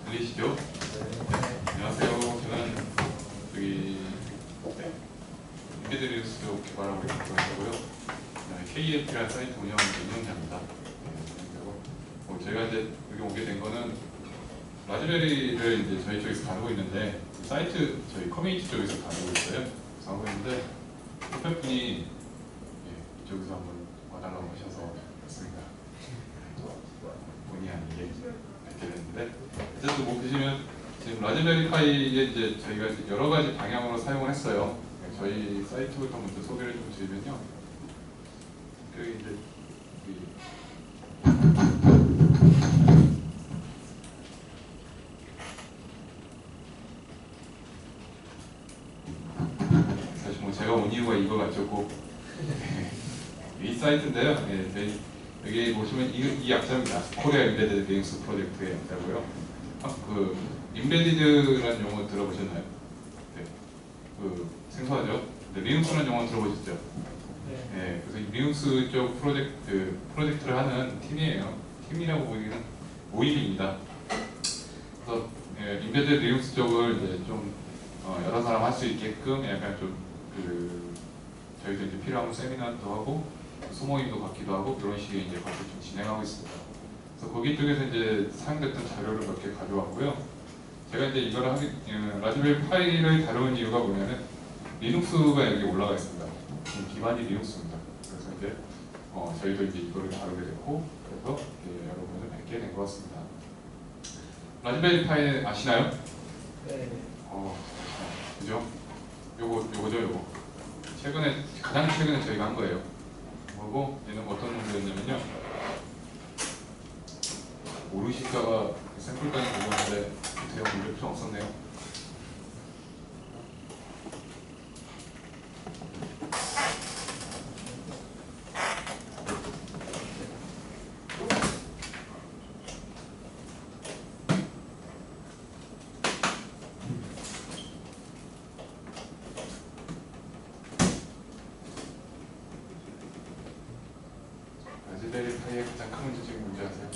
들리시죠? 안녕하세요. 저는 인베드 리눅스 쪽 개발하고 있는 고요. KEF라는 사이트 운영하는 운영자입니다. 그리고 제가 이제 여기 오게 된 거는 라즈베리를 이제 저희 쪽에서 다루고 있는데 사이트 저희 커뮤니티 쪽에서 다루고 있어요. 그래서 하고 있는데 옆에 분이 이쪽에서 한번 와달라고 하셔서 왔습니다. 본의 아니게 알게 됐는데 어쨌든 뭐 보시면 지금 라즈베리 파이에 이제 저희가 여러 가지 방향으로 사용을 했어요. 저희 사이트부터 먼저 소개를 좀 드리면요. 여기 이제 사실 뭐 제가 온 이유가 이거 같죠. 꼭 이 사이트인데요. 여기 보시면 이 약자입니다. 코리아 인베디드 리눅스 프로젝트의 약자고요. 그 인베디드라는 용어 들어보셨나요? 네. 생소하죠? 리눅스라는 용어 들어보셨죠? 네. 그래서 이 리눅스 쪽 프로젝트를 하는 팀이에요. 팀이라고 보기에는 모임입니다. 그래서 인베디드 리눅스 쪽을 이제 좀 여러 사람 할 수 있게끔 약간 좀 저희도 이제 필요하면 세미나도 하고 소모임도 갖기도 하고 이런 식의 이제 것을 좀 진행하고 있습니다. 그래서 거기 쪽에서 이제 사용됐던 자료를 몇 개 가져왔고요. 제가 이제 이걸 라즈베리 파이를 다루는 이유가 뭐냐면 리눅스가 여기 올라가 있습니다. 기반이 리눅스입니다. 그래서 이제 저희도 이제 이거를 다루게 됐고 그래서 여러분을 뵙게 된 것 같습니다. 라즈베리 파이 아시나요? 네. 그죠? 요거. 가장 최근에 저희가 한 거예요. 그리고 얘는 어떤 놈이었냐면요. 모르실까봐 샘플까지 보고는데 제가 문제 필요 없었네요. 라즈베리 파이의 가장 큰 문제적인 문제 아세요?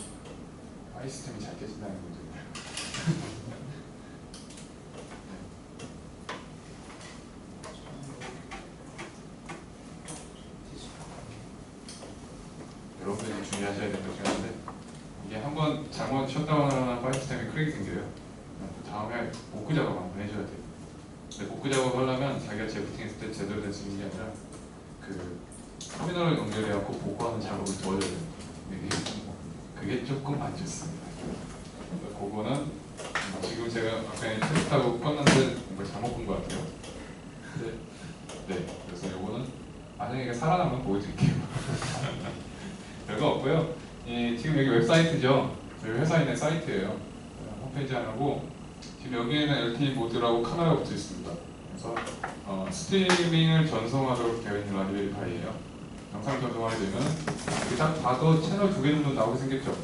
파이 시스템이 잘 깨진다는 문제예요. 여러분들이 주의하셔야 된다고 생각하는데 이게 한번 잘못 셧다운하면 파이 시스템이 크랙이 생겨요. 다음에 복구 작업 한번 해줘야 돼요. 근데 복구 작업을 하려면 자기가 재부팅했을 때 제대로 될 수 있는 게 아니라 터미널을 연결해갖고 복구하는 작업을 도와줘야 돼요. 그게 조금 안 좋습니다. 그거는 지금 제가 아까 테스트하고 껐는데 뭔가 잘못 본 것 같아요. 네. 그래서 이거는 안 살아남으면 보여드릴게요. 별거 없고요. 지금 여기 웹사이트죠. 저희 회사에 있는 사이트예요. 홈페이지 하나고 지금 여기에는 LTE 모드라고 카메라가 붙어 있습니다. 그래서 스트리밍을 전송하도록 되어 있는 라즈베리 파이예요. 영상 전송하게 되면 여기 딱 봐도 채널 2개 정도 나오게 생겼죠.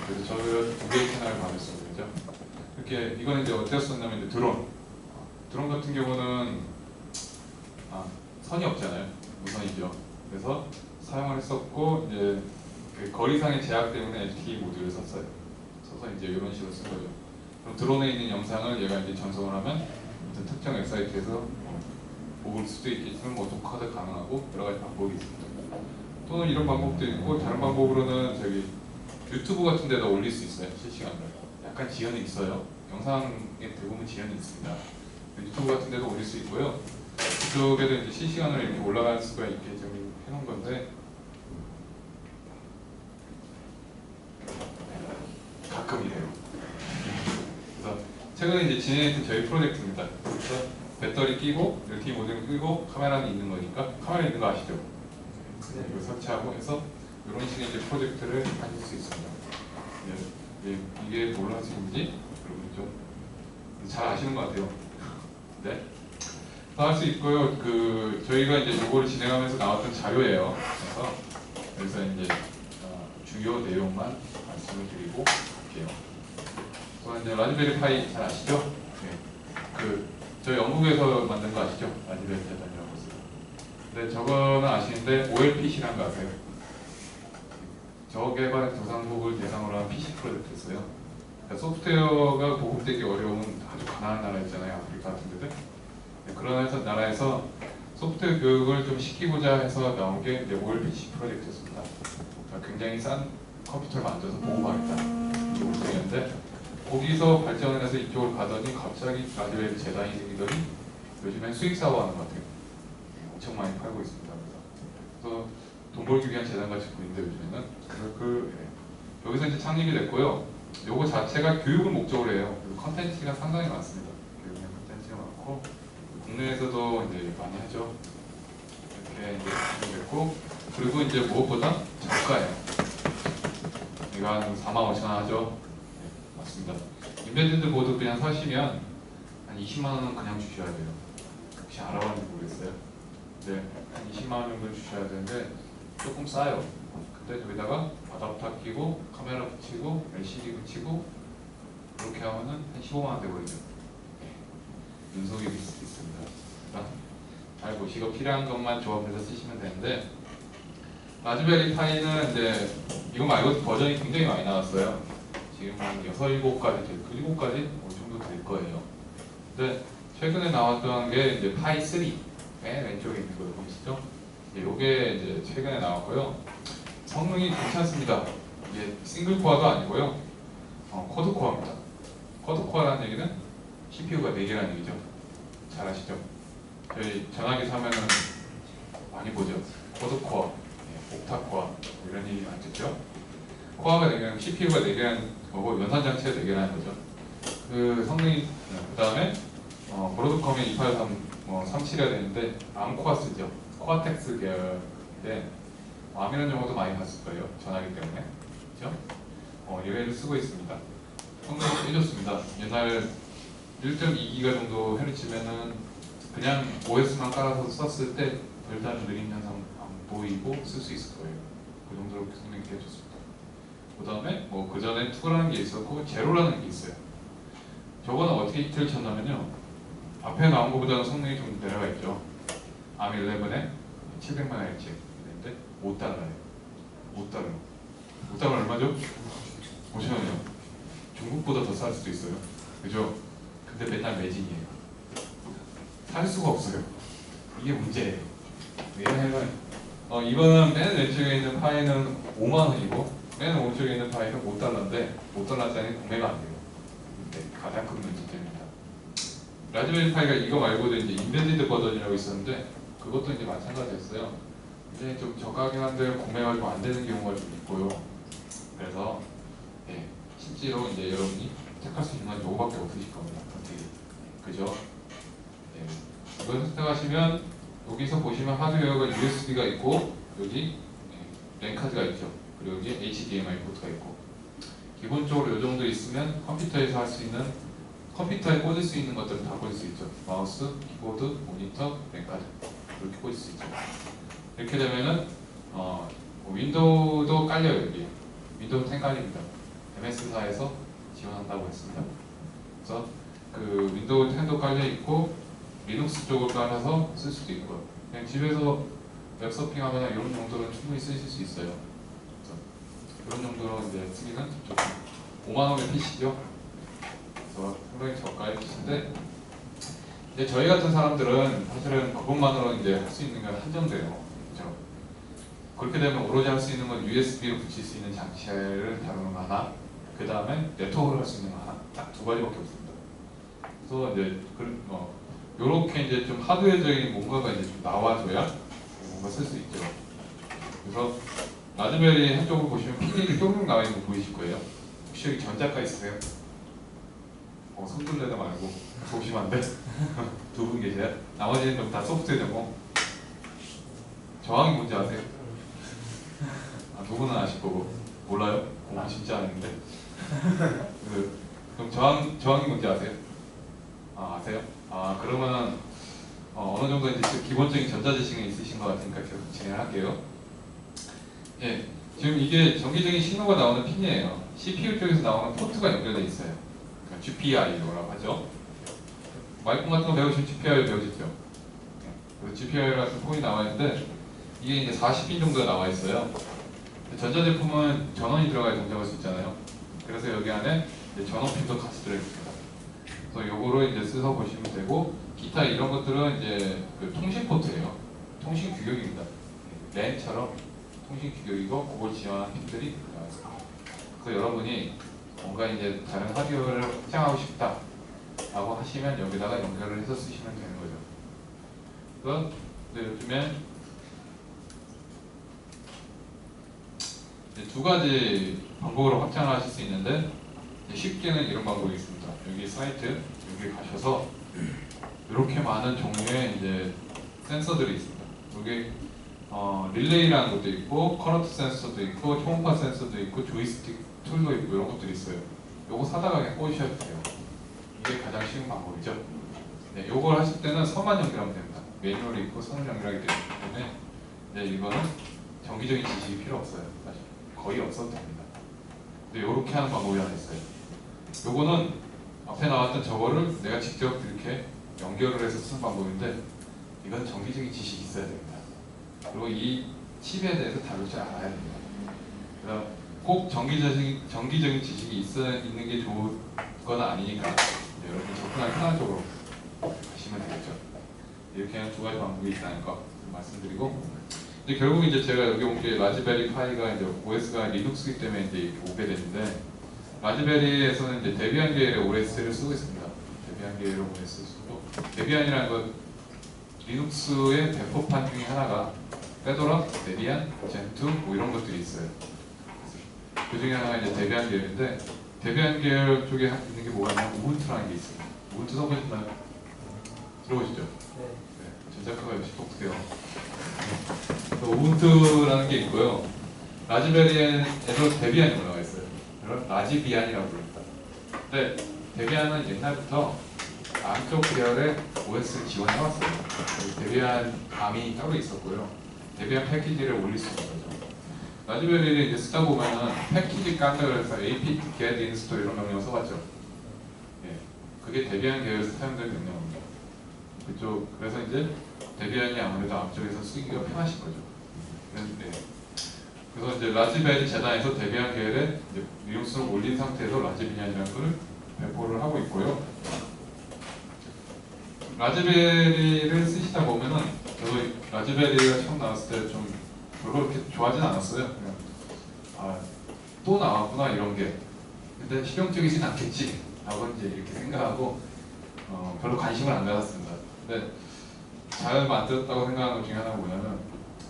그래서 저는 2개의 채널을 받았습니다. 그죠? 이렇게 이거는 이제 어디다 썼냐면 이제 드론 같은 경우는 선이 없잖아요. 무선이죠. 그래서 사용을 했었고 이제 그 거리상의 제약 때문에 LTE 모듈을 썼어요. 써서 이제 이런 식으로 쓴 거죠. 그럼 드론에 있는 영상을 얘가 이제 전송을 하면 어떤 특정 웹사이트에서 볼 수도 있겠지만 뭐 녹화도 가능하고 여러 가지 방법이 있습니다. 또는 이런 방법도 있고 다른 방법으로는 저기 유튜브 같은 데다 올릴 수 있어요. 실시간으로. 약간 지연이 있어요. 영상에 대부분 지연이 있습니다. 유튜브 같은 데도 올릴 수 있고요. 그쪽에도 이제 실시간으로 이렇게 올라갈 수가 있게 좀 해놓은 건데 가끔 이래요. 그래서 최근에 이제 진행했던 저희 프로젝트입니다. 그래서 배터리 끼고 LTE 모듈 끼고 카메라는 있는 거니까 카메라 있는 거 아시죠? 네, 이거 설치하고 해서 이런 식의 이제 프로젝트를 하실 수 있습니다. 이게 뭘 하시는지 여러분 좀 잘 아시는 것 같아요. 네. 다 할 수 있고요. 저희가 이제 이거를 진행하면서 나왔던 자료예요. 그래서 이제 주요 내용만 말씀을 드리고 갈게요. 그래서 이제 라즈베리 파이 잘 아시죠? 네. 저희 영국에서 만든 거 아시죠? 라즈베리 재단이라고 했어요. 근데 저거는 아시는데 OLPC라는 거 아세요? 저개발 도상국을 대상으로 한 PC 프로젝트였어요. 그러니까 소프트웨어가 보급되기 어려운 아주 가난한 나라 있잖아요. 아프리카 같은 데들. 네, 그런 나라에서 소프트웨어 교육을 좀 시키고자 해서 나온 게 이제 OLPC 프로젝트였습니다. 그러니까 굉장히 싼 컴퓨터를 만들어서 보급하겠다. 이게 목적이었는데 거기서 발전을 해서 이쪽으로 가더니 갑자기 라즈베리 재단이 생기더니 요즘엔 수익 사업하는 것 같아요. 엄청 많이 팔고 있습니다. 그래서 돈 벌기 위한 재단 같이 보이는데 요즘에는 여기서 이제 창립이 됐고요. 요거 자체가 교육을 목적으로 해요. 그래서 컨텐츠가 상당히 많습니다. 교육의 컨텐츠가 많고 국내에서도 이제 많이 하죠. 이렇게 이제 됐고 그리고 이제 무엇보다 저가예요. 이거 한 45,000원 하죠. 네, 맞습니다. 인베디드 보드 그냥 사시면 한 20만 원은 그냥 주셔야 돼요. 혹시 알아봤는지 모르겠어요. 네, 한 20만 원 정도 주셔야 되는데 조금 싸요. 근데 여기다가 아답터 끼고 카메라 붙이고 LCD 붙이고 그렇게 하면은 한 15만 원 되거든요. 눈속임이 있습니다. 잘 보시고 필요한 것만 조합해서 쓰시면 되는데 라즈베리 파이는 이제 이거 말고 버전이 굉장히 많이 나왔어요. 지금 한 6, 7가지, 7가지 정도 될 거예요. 근데 최근에 나왔던 게 이제 파이 3, 맨 왼쪽에 있는 거 보이시죠? 이게 이제 최근에 나왔고요. 성능이 괜찮습니다. 이게 싱글 코어가 아니고요. 쿼드 코어입니다. 쿼드 코어라는 얘기는 CPU가 4개라는 얘기죠. 잘 아시죠? 저희 전화기 사면은 많이 보죠. 쿼드 코어, 옥타 코어 이런 얘기 많이 듣죠. 코어가 4개는 CPU가 4개라는 거고 연산장치가 4개라는 거죠. 그 성능이 그 다음에 브로드컴의 283 37이어야 되는데 암코어 쓰죠. 코어텍스 계열인데 암이라는 용어도 많이 봤을 거예요. 전화기 때문에. 그렇죠? 얘를 쓰고 있습니다. 성능이 꽤 좋습니다. 옛날 1.2기가 정도 헤르츠면은 그냥 OS만 깔아서 썼을 때 별다른 느림 현상 안 보이고 쓸 수 있을 거예요. 그 정도로 성능이 꽤 좋습니다. 그 다음에 그 전에 2라는 게 있었고 제로라는 게 있어요. 저거는 어떻게 히트를 쳤냐면요. 앞에 나온 것보다는 성능이 좀 내려가 있죠. 암 11에 700만Hz 인데 5달러예요. 5달러 얼마죠? 5,000원이요. 중국보다 더 쌀 수도 있어요. 그죠? 근데 맨날 매진이에요. 살 수가 없어요. 이게 문제예요. 왜냐하면 이거는 맨 왼쪽에 있는 파이는 5만 원이고 맨 오른쪽에 있는 파이는 5달러인데 5달러짜리는 구매가 안 돼요. 네, 가장 큰 문제점입니다. 라즈베리 파이가 이거 말고도 이제 인베디드 버전이라고 있었는데 그것도 이제 마찬가지였어요. 이제 좀 저가긴 한데 구매가 좀 안 되는 경우가 좀 있고요. 그래서 실제로 이제 여러분이 택할 수 있는 건 요거밖에 없으실 겁니다. 선택이. 그죠? 이걸 선택하시면 여기서 보시면 하드웨어가 USB가 있고 여기 랜 카드가 있죠. 그리고 여기 HDMI 포트가 있고 기본적으로 이 정도 있으면 컴퓨터에서 할 수 있는 컴퓨터에 꽂을 수 있는 것들은 다 꽂을 수 있죠. 마우스, 키보드, 모니터, 랜 카드 이렇게 꽂을 수 있죠. 이렇게 되면은 윈도우도 깔려요. 여기 윈도우 10 깔립니다. MS사에서 지원한다고 했습니다. 그래서 그 윈도우 10도 깔려 있고 리눅스 쪽을 깔아서 쓸 수도 있고요. 그냥 집에서 웹서핑하거나 이런 정도는 충분히 쓰실 수 있어요. 그런 정도로 이제 쓰기는 좀 5만 원의 PC죠. 그래서 상당히 저가의 PC인데 이제 저희 같은 사람들은 사실은 그것만으로 이제 할 수 있는 건 한정돼요. 그렇죠? 그렇게 되면 오로지 할 수 있는 건 USB로 붙일 수 있는 장치를 다루는 거 하나, 그 다음에 네트워크를 할 수 있는 거 하나, 딱 두 가지밖에 없습니다. 그래서 이제 요렇게 이제 좀 하드웨어적인 뭔가가 이제 좀 나와줘야 뭔가 쓸 수 있죠. 그래서 라즈베리 한쪽을 보시면 PDA 뿅뿅 나와 있는 거 보이실 거예요. 혹시 여기 전자가 있으세요? 손들레다 말고 보시면 안 돼. 두 분 계세요? 나머지는 좀 다 소프트웨어 전공. 저항이 뭔지 아세요? 누구는 아실 거고 몰라요? 공부 진짜 아닌데. 그럼 저항이 뭔지 아세요? 아세요? 그러면은 어느 정도 이제 기본적인 전자지식은 있으신 것 같으니까 계속 진행할게요. 예, 지금 이게 정기적인 신호가 나오는 핀이에요. CPU 쪽에서 나오는 포트가 연결되어 있어요. 그러니까 GPIO라고 하죠. 마이콘 같은 거 배우시면 GPIO 배우셨죠? 그래서 GPIO 같은 폼이 나와 있는데 이게 이제 40핀 정도가 나와 있어요. 전자제품은 전원이 들어가야 동작할 수 있잖아요. 그래서 여기 안에 이제 전원핀도 같이 들어있습니다. 그래서 요거를 이제 써서 보시면 되고 기타 이런 것들은 이제 그 통신 포트예요. 통신 규격입니다. 랜처럼 통신 규격이고 그걸 지원한 핀들이 나와 있습니다. 그래서 여러분이 뭔가 이제 다른 하드웨어를 확장하고 싶다 라고 하시면 여기다가 연결을 해서 쓰시면 되는 거죠. 그래서 요즘에 두 가지 방법으로 확장을 하실 수 있는데 쉽게는 이런 방법이 있습니다. 여기 사이트 여기 가셔서 이렇게 많은 종류의 이제 센서들이 있습니다. 여기 릴레이라는 것도 있고 커런트 센서도 있고 초음파 센서도 있고 조이스틱 툴도 있고 이런 것들이 있어요. 요거 사다가 그냥 꽂으셔도 돼요. 이게 가장 쉬운 방법이죠. 네, 요걸 하실 때는 선만 연결하면 됩니다. 매뉴얼이 있고 선을 연결하기 때문에 네, 이거는 정기적인 지식이 필요 없어요. 사실 거의 없어도 됩니다. 근데 요렇게 하는 방법이 하나 있어요. 요거는 앞에 나왔던 저거를 내가 직접 이렇게 연결을 해서 쓰는 방법인데 이건 정기적인 지식이 있어야 됩니다. 그리고 이 칩에 대해서 다룰 줄 알아야 됩니다. 그래서 꼭 정기적인 지식이 있는 게 좋은 건 아니니까 여러분 접근하기 편한 쪽으로 가시면 되겠죠. 이렇게 하는 두 가지 방법이 있다는 거 말씀드리고 이제 결국 이제 제가 여기 온 게 라즈베리 파이가 이제 OS가 리눅스이기 때문에 이제 이렇게 오게 됐는데 라즈베리에서는 이제 데비안 계열의 OS를 쓰고 있습니다. 데비안 계열의 OS를 쓰고 데비안이라는 건 리눅스의 배포판 중에 하나가 페도라, 데비안, 젠2 뭐 이런 것들이 있어요. 그 중에 하나가 이제 데비안 계열인데 데비안 계열 쪽에 있는 게 뭐가 있냐면 우분투라는 게 있어요. 우분투 써보셨나요? 들어보시죠? 네. 전자카가 역시 독특해요. 우분투라는 게 있고요. 라즈베리에서 데비안이 올라와 있어요. 그럼 라즈비안이라고 부릅니다. 근데 데비안은 옛날부터 암 쪽 계열의 OS를 지원해왔어요. 데비안 암이 따로 있었고요. 데비안 패키지를 올릴 수 있는 거죠. 라즈베리를 이제 쓰다 보면은 패키지 깐다 해서 apt get install 이런 명령 써봤죠. 예, 그게 데비안 계열에서 사용된 명령입니다. 그쪽 그래서 이제 데비안이 아무래도 앞쪽에서 쓰기가 편하신 거죠. 그래서 이제 라즈베리 재단에서 데비안 계열의 리눅스를 올린 상태에서 라즈비안이라는 걸 배포를 하고 있고요. 라즈베리를 쓰시다 보면은 저도 라즈베리가 처음 나왔을 때 좀 별로 그렇게 좋아하진 않았어요. 그냥 또 나왔구나 이런 게. 근데 실용적이진 않겠지 라고 이제 이렇게 생각하고 별로 관심을 안 가졌습니다. 근데 잘 만들었다고 생각하는 것 중에 하나가 뭐냐면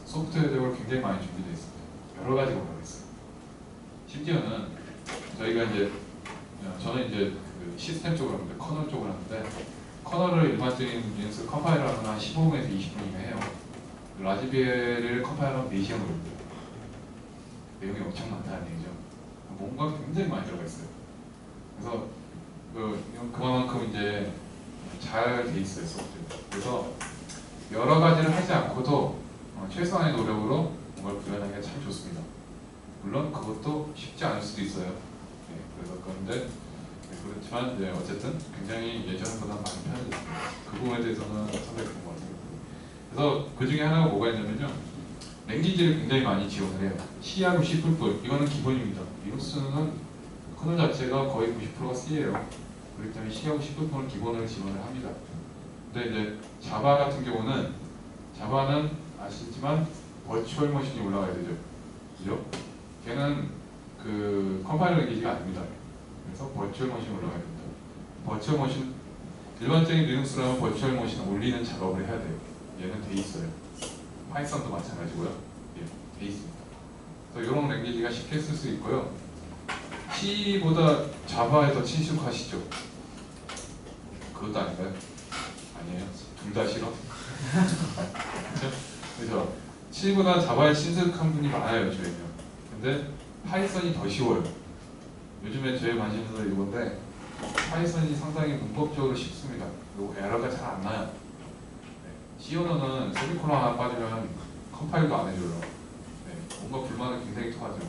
소프트웨어적으로 굉장히 많이 준비되어 있습니다. 여러 가지가 올라가 있어요. 심지어는 저희가 이제 저는 이제 그 시스템 쪽으로 하는데 커널 쪽으로 하는데 커널을 일반적인 리눅스 컴파일러는 한 15분에서 20분이면 해요. 라즈베리를 컴파일러는 4시간 걸립니다. 내용이 엄청 많다는 얘기죠. 뭔가 굉장히 많이 들어가 있어요. 그래서 그만큼 이제 잘 돼 있어요, 소프트웨어. 그래서 여러 가지를 하지 않고도 최소한의 노력으로 뭔가를 구현하기가 참 좋습니다. 물론 그것도 쉽지 않을 수도 있어요. 네, 그래서 그런데 그렇지만 어쨌든 굉장히 예전보다 많이 편해졌습니다. 그 부분에 대해서는 상당히 좋은 것 같아요. 그래서 그 중에 하나가 뭐가 있냐면요, 랭귀지를 굉장히 많이 지원을 해요. C하고 C++, 이거는 기본입니다. 리눅스는 커널 자체가 거의 90%가 C예요. 그렇기 때문에 C하고 C++는 기본을 지원을 합니다. 근데 이제 자바 같은 경우는, 자바는 아시지만 버추얼 머신이 올라가야 되죠. 그죠? 걔는 그 컴파일러 랭귀지가 아닙니다. 그래서 버추얼 머신이 올라가야 됩니다. 버추얼 머신, 일반적인 리눅스라면 버추얼 머신을 올리는 작업을 해야 돼요. 얘는 돼 있어요. 파이썬도 마찬가지고요. 예, 돼 있습니다. 그래서 이런 랭귀지가 쉽게 쓸 수 있고요. C보다 자바에 더 친숙하시죠? 그것도 아닌가요? 아니에요? 둘 다 싫어? 그죠? C보다 자바에 친숙한 분이 많아요, 저희는. 근데 파이썬이 더 쉬워요. 요즘에 저희 관심사 이건데 파이썬이 상당히 문법적으로 쉽습니다. 그리고 에러가 잘 안 나요. 네. C 언어는 세미콜론 하나 빠지면 컴파일도 안 해줘요. 네. 뭔가 불만을 굉장히 토하죠.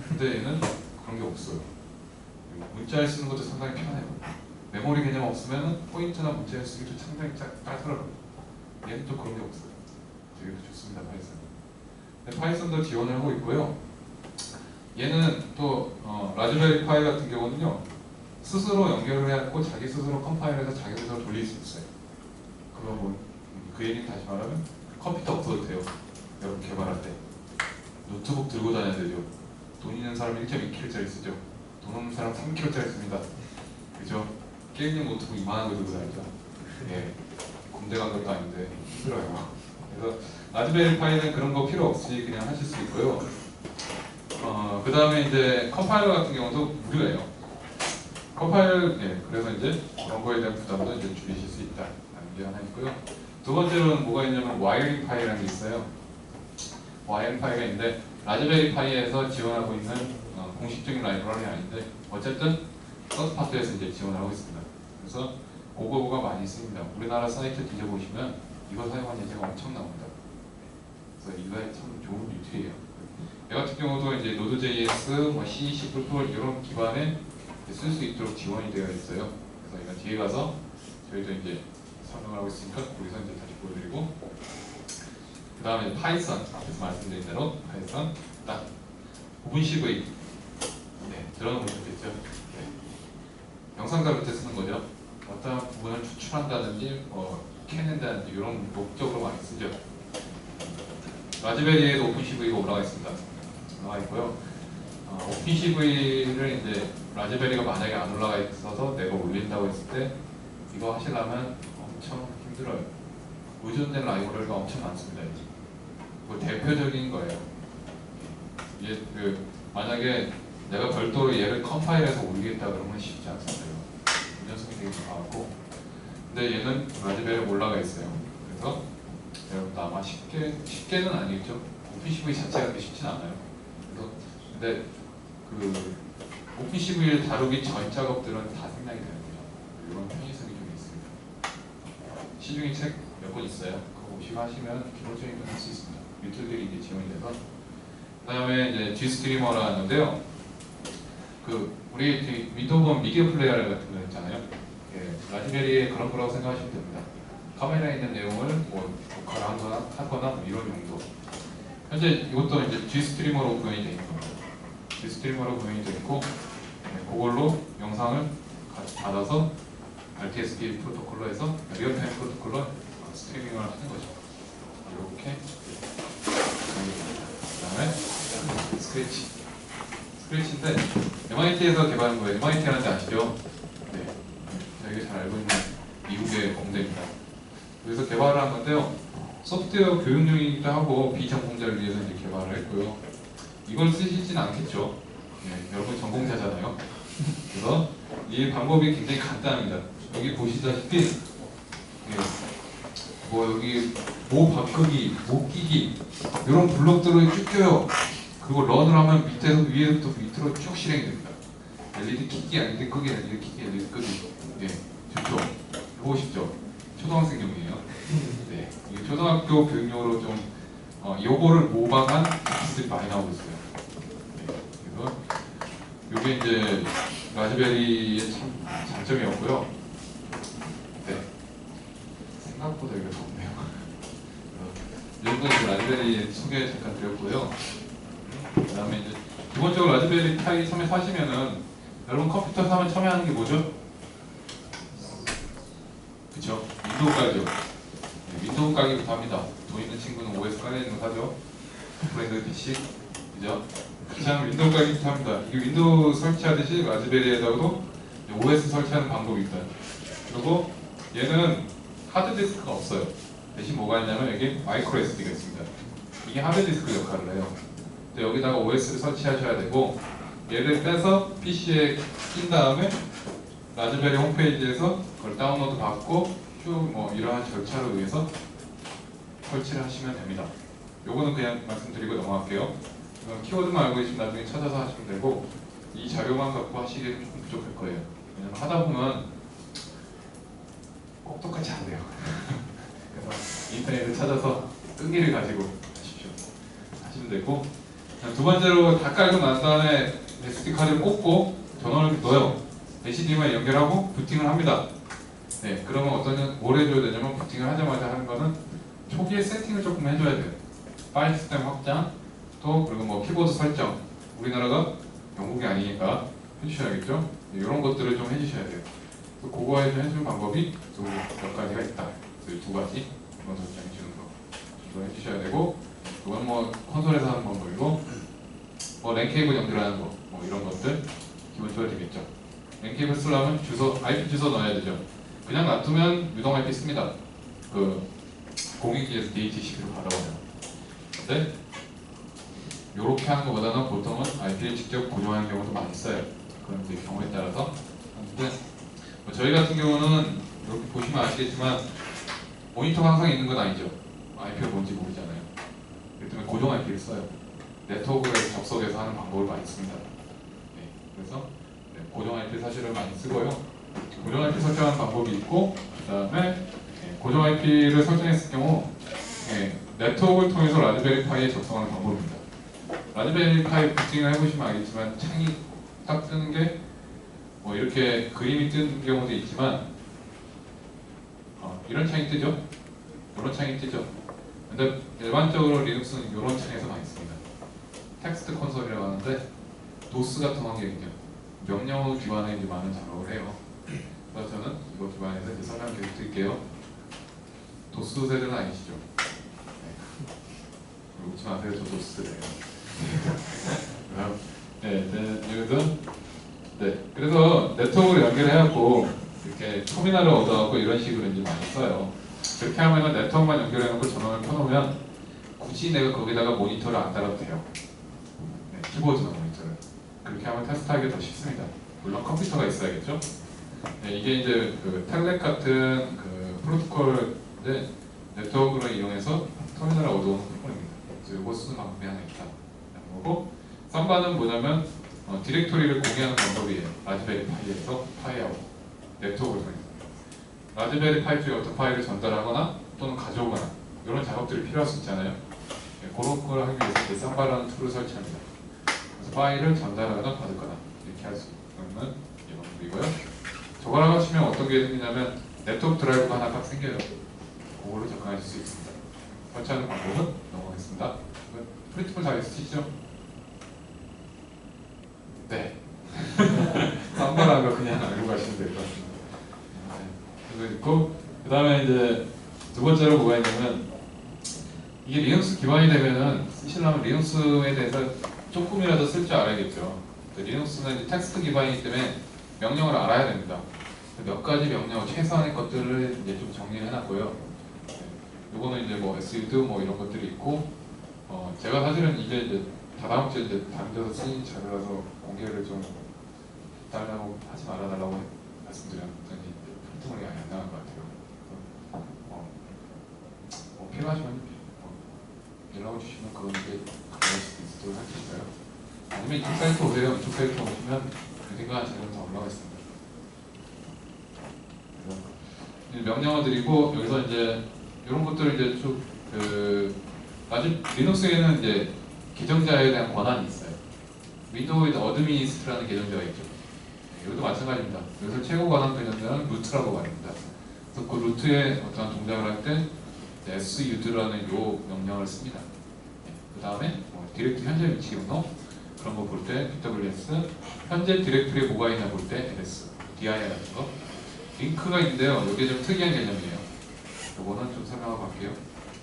근데 얘는 그런 게 없어요. 문자를 쓰는 것도 상당히 편해요. 메모리 개념 없으면 포인트나 문자를 쓰기도 상당히 까다로워요. 얘는 또 그런 게 없어요. 되게 좋습니다, 파이썬. 네, 파이썬도 지원을 하고 있고요. 얘는 또 라즈베리 파이 같은 경우는요, 스스로 연결을 해갖고 자기 스스로 컴파일해서 자기 스스로 돌릴 수 있어요. 그거 뭐, 그 얘기는 다시 말하면 컴퓨터 없어도 돼요. 여러분 개발할 때 노트북 들고 다녀야 되죠. 돈 있는 사람 1.2kg짜리 쓰죠. 돈 없는 사람 3kg짜리 씁니다. 그죠? 게임용 노트북 이만한 거 들고 다니죠. 예, 군대 간 것도 아닌데 힘들어요. 그래서 라즈베리 파이는 그런 거 필요 없이 그냥 하실 수 있고요. 그 다음에 이제 컴파일러 같은 경우도 무료예요. 컴파일, 예, 그래서 이제 그런 거에 대한 부담도 이제 줄이실 수 있다라는 게 하나 있고요. 두 번째로는 뭐가 있냐면 와이어링 파이라는 게 있어요. 와이어링 파이가 있는데 라즈베리 파이에서 지원하고 있는 공식적인 라이브러리 아닌데 어쨌든 서드파트에서 이제 지원을 하고 있습니다. 그래서 그거가 많이 쓰입니다. 우리나라 사이트 뒤져보시면 이거 사용한 예제가 엄청 나옵니다. 그래서 이거에 참 좋은 유튜브예요. 얘 같은 경우도 이제 Node.js, C, C++ 이런 기반에 쓸 수 있도록 지원이 되어 있어요. 그래서 이건 뒤에 가서 저희도 이제 설명을 하고 있으니까 거기서 이제 다시 보여드리고, 그 다음에 파이썬, 앞에서 말씀드린 대로 파이썬, 딱 오픈CV, 네, 들어보셨겠죠? 네. 영상 작업 때 쓰는 거죠. 어떤 부분을 추출한다든지, 캐낸다든지 이런 목적으로 많이 쓰죠. 라즈베리에도 오픈CV가 올라가 있습니다. 올라가 있고요. 오픈CV를 이제 라즈베리가 만약에 안 올라가 있어서 내가 올린다고 했을 때 이거 하시려면 엄청 힘들어요. 의존된 라이브러리가 엄청 많습니다. 그 대표적인 거예요. 이게 만약에 내가 별도로 얘를 컴파일해서 올리겠다 그러면 쉽지 않습니다. 운전성이 되게 강하고, 근데 얘는 라즈베리에 올라가 있어요. 그래서 여러분도 아마 쉽게는 아니겠죠. 오픈CV 자체가 그렇게 쉽진 않아요. 그래서 근데 그 오픈CV를 다루기 전 작업들은 다 생략이 되는 거죠. 이런 편의성이 좀 있습니다. 시중에 책 몇 권 있어요. 그거 보시고 하시면 기본적인 건 할 수 있습니다. 유튜브들이 이제 지원이 돼서. 그 다음에 이제 G스트리머라 하는데요. 우리 윈도우 미디어 플레이어 같은 거 있잖아요. 예, 라즈베리에 그런 거라고 생각하시면 됩니다. 카메라에 있는 내용을 뭐 하거나 뭐 이런 용도. 현재 이것도 이제 G스트리머로 구현이 되어 있는 겁니다. G스트리머로 구현이 되어 있고, 네, 그걸로 영상을 같이 받아서 RTSP 프로토콜로 해서 리얼타임 프로토콜로 스트리밍을 하는 거죠. 이렇게. 그 다음에 스크래치인데 MIT에서 개발한 거예요. MIT 하는지 아시죠? 네, 저희가 잘 알고 있는 미국의 공대입니다. 그래서 개발을 한 건데요. 소프트웨어 교육용이기도 하고 비전공자를 위해서 이제 개발을 했고요. 이걸 쓰시진 않겠죠. 네, 여러분 전공자잖아요. 그래서 이 방법이 굉장히 간단합니다. 여기 보시다시피 예. 뭐 여기 모 바꾸기, 모 끼기 이런 블록들을 쭉 껴요. 그리고 런을 하면 밑에서 위에서부터 밑으로 쭉 실행이 됩니다. LED 켜기, LED 끄기, LED 켜기, LED 끄기. 예, 좋죠. 보고 싶죠? 초등학생용이에요. 네, 이게 초등학교 교육용으로 좀 요거를 모방한 기술이 많이 나오고 있어요. 네, 그래서 이게 이제 라즈베리의 참 장점이었고요. 네, 생각보다 이거 좋네요. 이 정도 라즈베리 소개 잠깐 드렸고요. 그다음에 이제 기본적으로 라즈베리 파이 처음에 사시면은 여러분 컴퓨터 사면 처음에 하는 게 뭐죠? 그쵸? 윈도우 깔죠. 네, 윈도우 깔기부터 합니다. 돈 있는 친구는 OS 깔려 있는 거 사죠. 브랜드 PC, 그죠? 그냥 윈도우 깔기부터 합니다. 이 윈도우 설치하듯이 라즈베리에다가도 OS 설치하는 방법이 있어요. 그리고 얘는 하드디스크가 없어요. 대신 뭐가 있냐면 여기 마이크로 SD가 있습니다. 이게 하드디스크 역할을 해요. 여기다가 OS를 설치하셔야 되고 얘를 빼서 PC에 낀 다음에 라즈베리 홈페이지에서 그걸 다운로드 받고 쭉 뭐 이러한 절차를 의해서 설치를 하시면 됩니다. 요거는 그냥 말씀드리고 넘어갈게요. 키워드만 알고 계시면 나중에 찾아서 하시면 되고 이 자료만 갖고 하시기에는 조금 부족할 거예요. 왜냐면 하다 보면 꼭 똑같이 안 돼요. 그래서 인터넷을 찾아서 끈기를 가지고 하십시오. 하시면 되고 두 번째로 다 깔고 난 다음에 SD 카드를 꽂고 전원을 넣어요. HDMI 연결하고 부팅을 합니다. 네, 그러면 뭘 해줘야 되냐면 부팅을 하자마자 하는 거는 초기에 세팅을 조금 해줘야 돼요. 파일 시스템 확장, 또 그리고 뭐 키보드 설정. 우리나라가 영국이 아니니까 해주셔야겠죠. 네, 이런 것들을 좀 해주셔야 돼요. 그거 해주는 방법이 몇 가지가 있다. 그 두 가지 이건 설정해 주는 거. 이거 해주셔야 되고, 이건 뭐 콘솔에서 하는 방법이고, 뭐 랜 케이블 연결하는 거, 뭐 이런 것들 기본적으로 되겠죠. 랜 케이블 쓰려면 IP 주소 넣어야 되죠. 그냥 놔두면 유동 IP 씁니다. 그 공익기에서 DHCP로 받아와요. 근데 이렇게 하는 것보다는 보통은 IP를 직접 고정하는 경우도 많이 써요. 그런 이제 경우에 따라서. 근데 뭐 저희 같은 경우는 이렇게 보시면 아시겠지만 모니터가 항상 있는 건 아니죠. IP가 뭔지 모르잖아요. 그렇기 때문에 고정 IP를 써요. 네트워크에서 접속해서 하는 방법을 많이 씁니다. 네, 그래서 고정 IP 사실을 많이 쓰고요. 고정 IP 설정하는 방법이 있고, 그 다음에 고정 IP를 설정했을 경우 네트워크를 통해서 라즈베리 파이에 접속하는 방법입니다. 라즈베리 파이 부팅을 해보시면 알겠지만 창이 딱 뜨는 게 뭐 이렇게 그림이 뜨는 경우도 있지만 이런 창이 뜨죠? 이런 창이 뜨죠? 근데 일반적으로 리눅스는 이런 창에서 많이 씁니다. 텍스트 콘솔이라고 하는데 도스 같은 환경이죠. 명령어 기반의 이제 많은 작업을 해요. 그래서 저는 이거 기반에서 이제 설명 계속 드릴게요. 도스 세대는 아니시죠? 네. 웃지 마세요. 저 도스 세대예요. 그래서 네트워크를 연결해갖고 이렇게 터미널을 얻어갖고 이런 식으로 이제 많이 써요. 그렇게 하면은 네트워크만 연결해놓고 전원을 켜놓으면 굳이 내가 거기다가 모니터를 안 달아도 돼요. 네, 키보드나 모니터를. 그렇게 하면 테스트하기 더 쉽습니다. 물론 컴퓨터가 있어야겠죠. 네, 이게 이제 그 텔렉 같은 그 프로토콜을 네트워크를 이용해서 터미널을 얻어오는 부분입니다. 그래서 이거 쓰는 방법이 하나 있다. 거고, 썸바는 뭐냐면 디렉토리를 공유하는 방법이에요. 라즈베리 파이에서 파이하고 네트워크를 통해서. 라즈베리 파이 쪽에 어떤 파일을 전달하거나 또는 가져오거나 이런 작업들이 필요할 수 있잖아요. 네, 그런 걸 하기 위해서 썸바라는 툴을 설치합니다. 그래서 파일을 전달하거나 받거나 이렇게 할 수 있는 방법이고요. 저걸 하시면 어떤 게 생기냐면 네트워크 드라이브가 하나 딱 생겨요. 그걸로 접근하실 수 있습니다. 설치하는 방법은 넘어가겠습니다. 프린트풀 다 있으시죠? 네. 썸바라는 거 그냥 알고 가시면 될 것 같습니다. 네. 그거 있고, 그 다음에 이제 두 번째로 뭐가 있냐면 이게 리눅스 기반이 되면은 쓰시려면 리눅스에 대해서 조금이라도 쓸 줄 알아야겠죠. 리눅스는 이제 텍스트 기반이기 때문에 명령을 알아야 됩니다. 몇 가지 명령, 최소한의 것들을 이제 좀 정리해 놨고요. 요거는 이제 뭐 SUD 뭐 이런 것들이 있고, 제가 사실은 이제 다다음 주에 이제 다른 데서 쓰인 자료라서 공개를 좀 달라고 하지 말아달라고 말씀드렸더니 프린트물이 아예 안 나간 것 같아요. 아니면 이쪽 사이트 오세요. 이쪽 사이트 오시면 그 생각한 자료가 다 올라가 있습니다. 명령어들이고 여기서 이제 이런 것들을 이제 쭉그 리눅스에는 이제 계정자에 대한 권한이 있어요. 윈도우에는 어드미니스트라는 계정자가 있죠. 이것도 마찬가지입니다. 여기서 최고 권한 계정자는 루트라고 말합니다. 그래서 그 루트에 어떤 동작을 할 때 suud라는 요 명령을 씁니다. 그 다음에 디렉트 현재 위치 경로 그런 거 볼 때 pws 현재 디렉토리에 뭐가 있나 볼 때 ls dir 같은 거 링크가 있는데요. 이게 좀 특이한 개념이에요. 이거는 좀 설명하고 갈게요.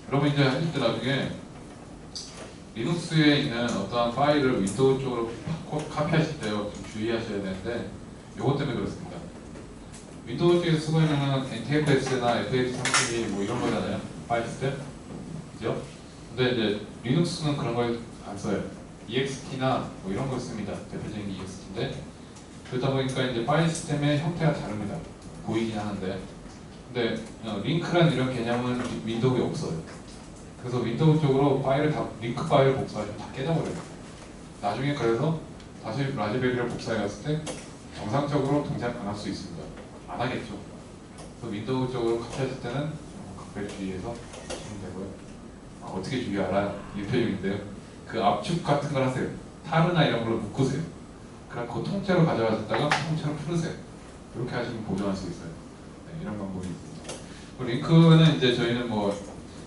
여러분 이제 하실 때 나중에 리눅스에 있는 어떠한 파일을 윈도우 쪽으로 카피하실 때요 좀 주의하셔야 되는데 이것 때문에 그렇습니다. 윈도우 쪽에서 쓰고 있는 NTFS나 FX32 뭐 이런 거잖아요. 파일 시스템 그죠? 근데 이제 리눅스는 그런 걸 안 써요. EXT나 뭐 이런 걸 씁니다. 대표적인 EXT인데 그러다 보니까 이제 파일 시스템의 형태가 다릅니다. 보이긴 하는데 근데 링크란 이런 개념은 윈도우에 없어요. 그래서 윈도우 쪽으로 파일을 다 링크 파일을 복사하시면 다 깨져버려요. 나중에 그래서 다시 라즈베리를 복사해 갔을 때 정상적으로 동작 안 할 수 있습니다. 안 하겠죠. 그래서 윈도우 쪽으로 카피하실 때는 각별 주의해서 하시면 되고요. 어떻게 주의하라 유표용인데요. 그 압축 같은 걸 하세요. 타르나 이런 걸로 묶으세요. 그럼 그 통째로 가져가셨다가 통째로 풀으세요. 이렇게 하시면 보존할 수 있어요. 네, 이런 방법이 있습니다. 링크는 이제 저희는 뭐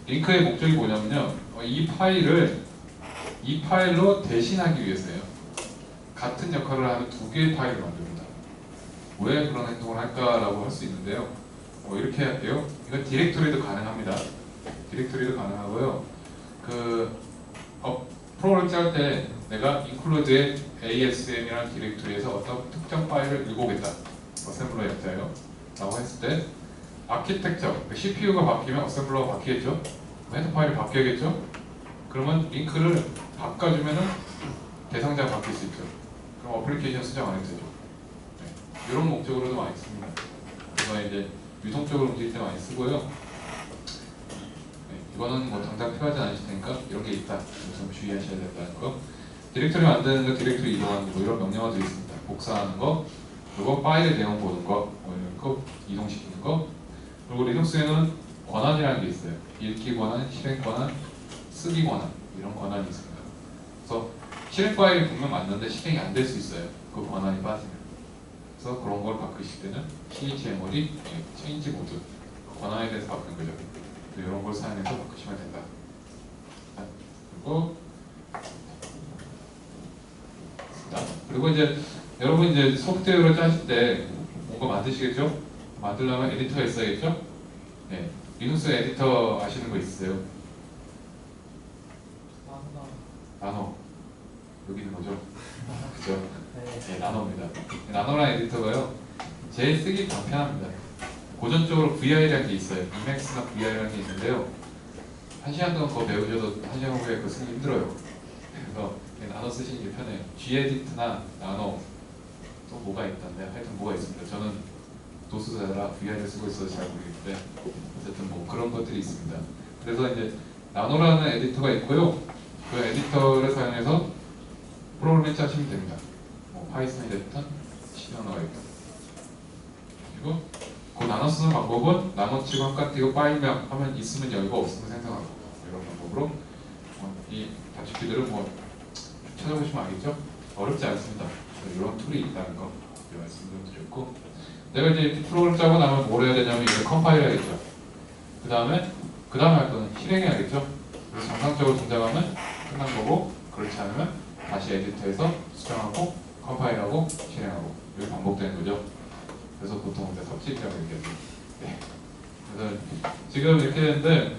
링크의 목적이 뭐냐면요. 이 파일로 대신하기 위해서예요. 같은 역할을 하는 두 개의 파일을 만듭니다. 왜 그런 행동을 할까라고 할 수 있는데요. 이렇게 할게요. 이건 디렉토리도 가능합니다. 디렉토리도 가능하고요. 프로그램 짤 때 내가 include ASM이라는 디렉토리에서 어떤 특정 파일을 읽어보겠다. 어셈블러 약자예요. 라고 했을 때 아키텍처, CPU가 바뀌면 어셈블러가 바뀌겠죠? 헤더 파일이 바뀌겠죠? 그러면 링크를 바꿔주면은 대상자가 바뀔 수 있죠. 그럼 어플리케이션 수정 안 해도 되죠. 네. 이런 목적으로도 많이 씁니다. 그래서 이제 유동적으로 움직일 때 많이 쓰고요. 네. 이거는 뭐 당장 필요하지 않으실 테니까 이런 게 있다. 좀 주의하셔야 된다는 거. 디렉토리 만드는 거, 디렉토리 이동하는 거 이런 명령어들이 있습니다. 복사하는 거, 그리고 파일의 내용 보는 거, 이런 거 이동시키는 거. 그리고 리눅스에는 권한이라는 게 있어요. 읽기 권한, 실행 권한, 쓰기 권한 이런 권한이 있습니다. 그래서 실행 파일이 분명 맞는데 실행이 안 될 수 있어요. 그 권한이 빠지면. 그래서 그런 걸 바꾸실 때는 CHMOD, 체인지 모드 권한에 대해서 바꾸는 거죠. 이런 걸 사용해서 바꾸시면 된다. 그리고 이제 여러분 이제 소프트웨어를 짜실 때 뭔가 만드시겠죠? 만들려면 에디터가 있어야겠죠? 네. 리눅스 에디터 아시는 거 있으세요? 나노. 여기 있는 거죠? 그죠? 네, 나노입니다. 나노라는 에디터가요, 제일 쓰기 간편합니다. 고전적으로 VI라는 게 있어요. Emacs나 VI라는 게 있는데요. 1시간 동안 그거 배우셔도 1시간 후에 그거 쓰기 힘들어요. 그래서 나노 쓰시는 게 편해요. Gedit나 나노 또 뭐가 있던데 하여튼 뭐가 있습니다. 저는 도수자라 VI를 쓰고 있어서 잘 모르겠는데 어쨌든 뭐 그런 것들이 있습니다. 그래서 이제 나노라는 에디터가 있고요. 그 에디터를 사용해서 프로그램을 짜시면 됩니다. 뭐 파이썬이 됐든 C언어가 있든. 그리고 그 나눠 쓰는 방법은 나머지고 한가띄고 파일명 하면 있으면 열고 없으면 생성하고 이런 방법으로 이 다축키들은 뭐 찾아보시면 알겠죠? 어렵지 않습니다. 이런 툴이 있다는 거 말씀 좀 드렸고, 내가 이제 프로그램 짜고 나면 뭘 해야 되냐면 이걸 컴파일 해야겠죠. 그 다음에 할 거는 실행해야겠죠. 그래서 정상적으로 동작하면 끝난 거고, 그렇지 않으면 다시 에디터에서 수정하고 컴파일하고 실행하고 이렇게 반복되는 거죠. 그래서 보통 이제 섭식이라고 얘기하죠. 네. 그래서 지금 이렇게 되는데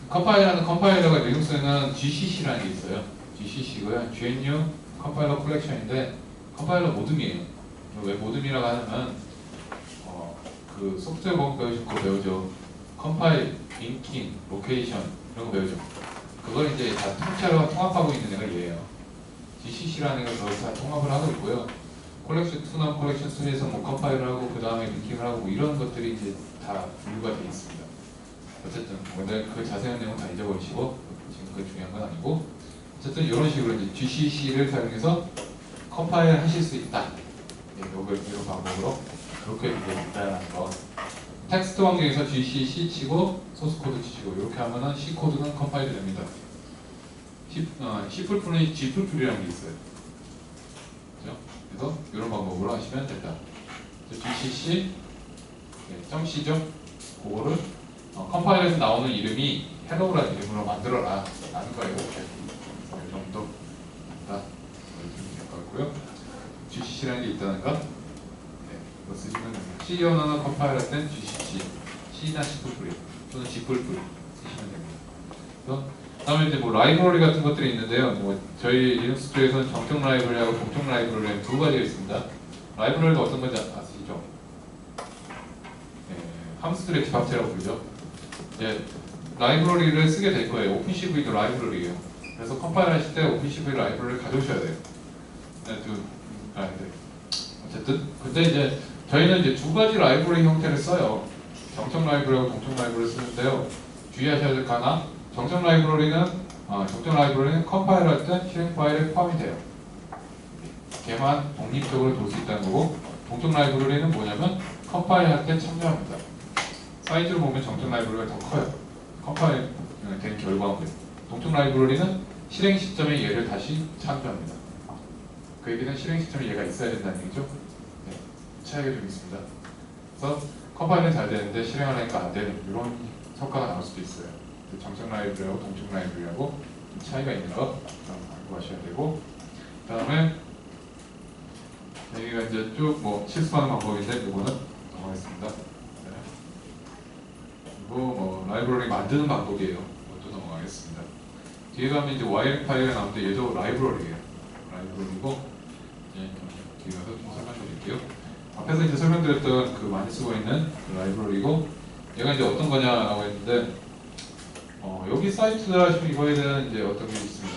컴파일하는 컴파일러가 리눅스에는 GCC라는 게 있어요. GCC고요. GNU 컴파일러 컬렉션인데 컴파일러 모듬이에요. 왜 모듬이라고 하냐면 그 소프트웨어 공학 배우실 거 배우죠. 컴파일, 링킹, 로케이션 이런 거 배우죠. 그걸 이제 다 통째로 통합하고 있는 애가 얘예요. GCC라는 애가 그걸 다 통합을 하고 있고요. 컬렉션 2나 컬렉션 3에서 뭐 컴파일을 하고 그 다음에 링킹을 하고 뭐 이런 것들이 이제 다 분류가 되어 있습니다. 어쨌든 근데 그 자세한 내용은 다 잊어버리시고 지금 그 중요한 건 아니고, 어쨌든 이런 식으로 이제 GCC를 사용해서 컴파일 하실 수 있다. 네, 이런 방법으로 그렇게 되어 있다는 거. 텍스트 환경에서 GCC 치고 소스 코드 치고 이렇게 하면은 C 코드는 컴파일이 됩니다. C++는 G라는 게 있어요. 그렇죠? 그래서 이런 방법으로 하시면 된다. GCC .C죠? 그거를 컴파일에서 나오는 이름이 헬로우라는 이름으로 만들어라 라는 거예요. 이렇게. 이 정도 다 될 것 같고요. GCC라는 게 있다는 거. 이거 쓰시면 됩니다. C 언어는 컴파일할 땐 GCC, C나 C++ 또는 G++ 쓰시면 됩니다. 그래서 그다음에 이제 뭐 라이브러리 같은 것들이 있는데요. 뭐 저희 리눅스 쪽에서는 정적 라이브러리하고 동적 라이브러리 두 가지가 있습니다. 라이브러리가 어떤 건지 아시죠? 함수들의 집합체라고 부르죠. 이제 라이브러리를 쓰게 될 거예요. 오픈CV도 라이브러리예요. 그래서 컴파일 하실 때 오픈CV 라이브러리를 가져오셔야 돼요. 어쨌든 근데 이제 저희는 이제 두 가지 라이브러리 형태를 써요. 정적 라이브러리하고 동적 라이브러리를 쓰는데요. 주의하셔야 될 거 하나, 정적 라이브러리는 컴파일할 때 실행 파일에 포함이 돼요. 걔만 독립적으로 돌 수 있다는 거고, 동적 라이브러리는 뭐냐면 컴파일할 때 참여합니다. 사이즈로 보면 정적 라이브러리가 더 커요. 컴파일 된 결과물이. 동적 라이브러리는 실행 시점에 얘를 다시 참조합니다. 그 얘기는 실행 시점에 얘가 있어야 된다는 얘기죠. 네, 차이가 좀 있습니다. 그래서 컴파일은 잘 되는데 실행하려니까 안 되는 이런 성과가 나올 수도 있어요. 정적 라이브러리하고 동적 라이브러리하고 차이가 있는 거 알고 가셔야 되고, 그 다음에 여기가 이제 쭉 뭐 실습하는 방법인데 이거는 넘어가겠습니다. 네. 그리고 뭐 라이브러리 만드는 방법이에요. 이것도 넘어가겠습니다. 뒤에 가면 이제 와이어 파일이 나오는데 얘도 라이브러리예요. 라이브러리고 뒤에 가서 좀 설명드릴게요. 앞에서 이제 설명드렸던 그 많이 쓰고 있는 그 라이브러리고, 얘가 이제 어떤 거냐라고 했는데 여기 사이트를 하시면 이거에 대한 이제 어떤 게 있습니다.